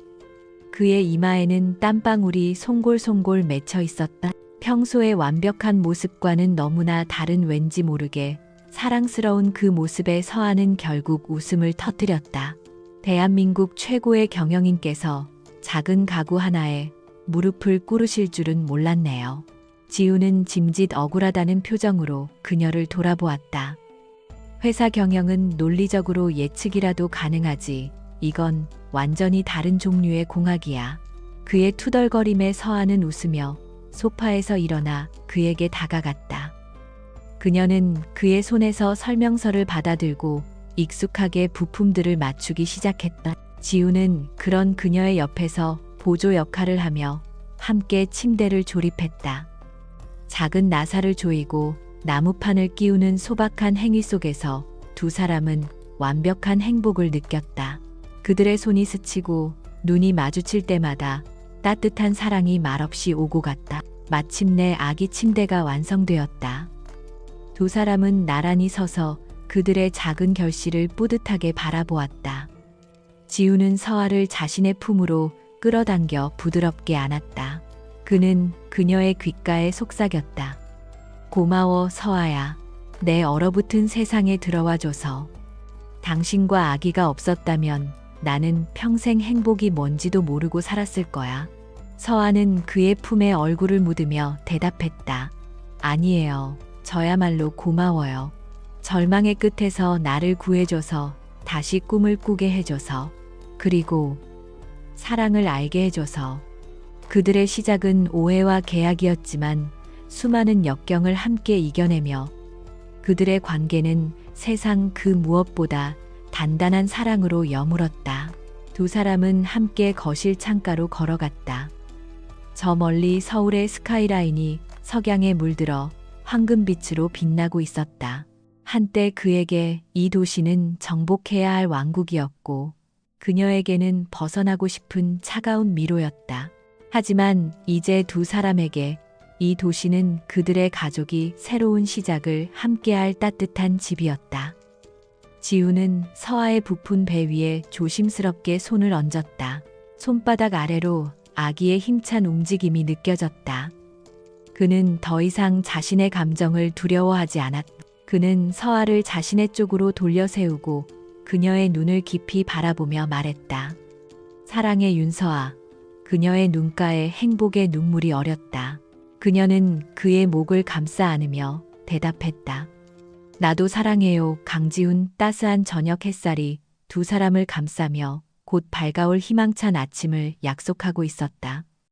그의 이마에는 땀방울이 송골송골 맺혀 있었다. 평소의 완벽한 모습과는 너무나 다른 왠지 모르게 사랑스러운 그 모습에 서아는 결국 웃음을 터뜨렸다. 대한민국 최고의 경영인께서 작은 가구 하나에 무릎을 꿇으실 줄은 몰랐네요. 지우는 짐짓 억울하다는 표정으로 그녀를 돌아보았다. 회사 경영은 논리적으로 예측이라도 가능하지. 이건 완전히 다른 종류의 공학이야. 그의 투덜거림에 서아는 웃으며 소파에서 일어나 그에게 다가갔다. 그녀는 그의 손에서 설명서를 받아들고 익숙하게 부품들을 맞추기 시작했다. 지우는 그런 그녀의 옆에서 보조 역할을 하며 함께 침대를 조립했다. 작은 나사를 조이고 나무판을 끼우는 소박한 행위 속에서 두 사람은 완벽한 행복을 느꼈다. 그들의 손이 스치고 눈이 마주칠 때마다 따뜻한 사랑이 말없이 오고 갔다. 마침내 아기 침대가 완성되었다. 두 사람은 나란히 서서 그들의 작은 결실을 뿌듯하게 바라보았다. 지우는 서아를 자신의 품으로 끌어당겨 부드럽게 안았다. 그는 그녀의 귓가에 속삭였다. 고마워, 서아야. 내 얼어붙은 세상에 들어와줘서. 당신과 아기가 없었다면 나는 평생 행복이 뭔지도 모르고 살았을 거야. 서아는 그의 품에 얼굴을 묻으며 대답했다. 아니에요. 저야말로 고마워요. 절망의 끝에서 나를 구해줘서, 다시 꿈을 꾸게 해줘서, 그리고 사랑을 알게 해줘서. 그들의 시작은 오해와 계약이었지만 수많은 역경을 함께 이겨내며 그들의 관계는 세상 그 무엇보다 단단한 사랑으로 여물었다. 두 사람은 함께 거실 창가로 걸어갔다. 저 멀리 서울의 스카이라인이 석양에 물들어 황금빛으로 빛나고 있었다. 한때 그에게 이 도시는 정복해야 할 왕국이었고 그녀에게는 벗어나고 싶은 차가운 미로였다. 하지만 이제 두 사람에게 이 도시는 그들의 가족이 새로운 시작을 함께할 따뜻한 집이었다. 지우는 서아의 부푼 배 위에 조심스럽게 손을 얹었다. 손바닥 아래로 아기의 힘찬 움직임이 느껴졌다. 그는 더 이상 자신의 감정을 두려워하지 않았다. 그는 서아를 자신의 쪽으로 돌려 세우고 그녀의 눈을 깊이 바라보며 말했다. 사랑의 윤서아. 그녀의 눈가에 행복의 눈물이 어렸다. 그녀는 그의 목을 감싸 안으며 대답했다. 나도 사랑해요. 강지훈. 따스한 저녁 햇살이 두 사람을 감싸며 곧 밝아올 희망찬 아침을 약속하고 있었다.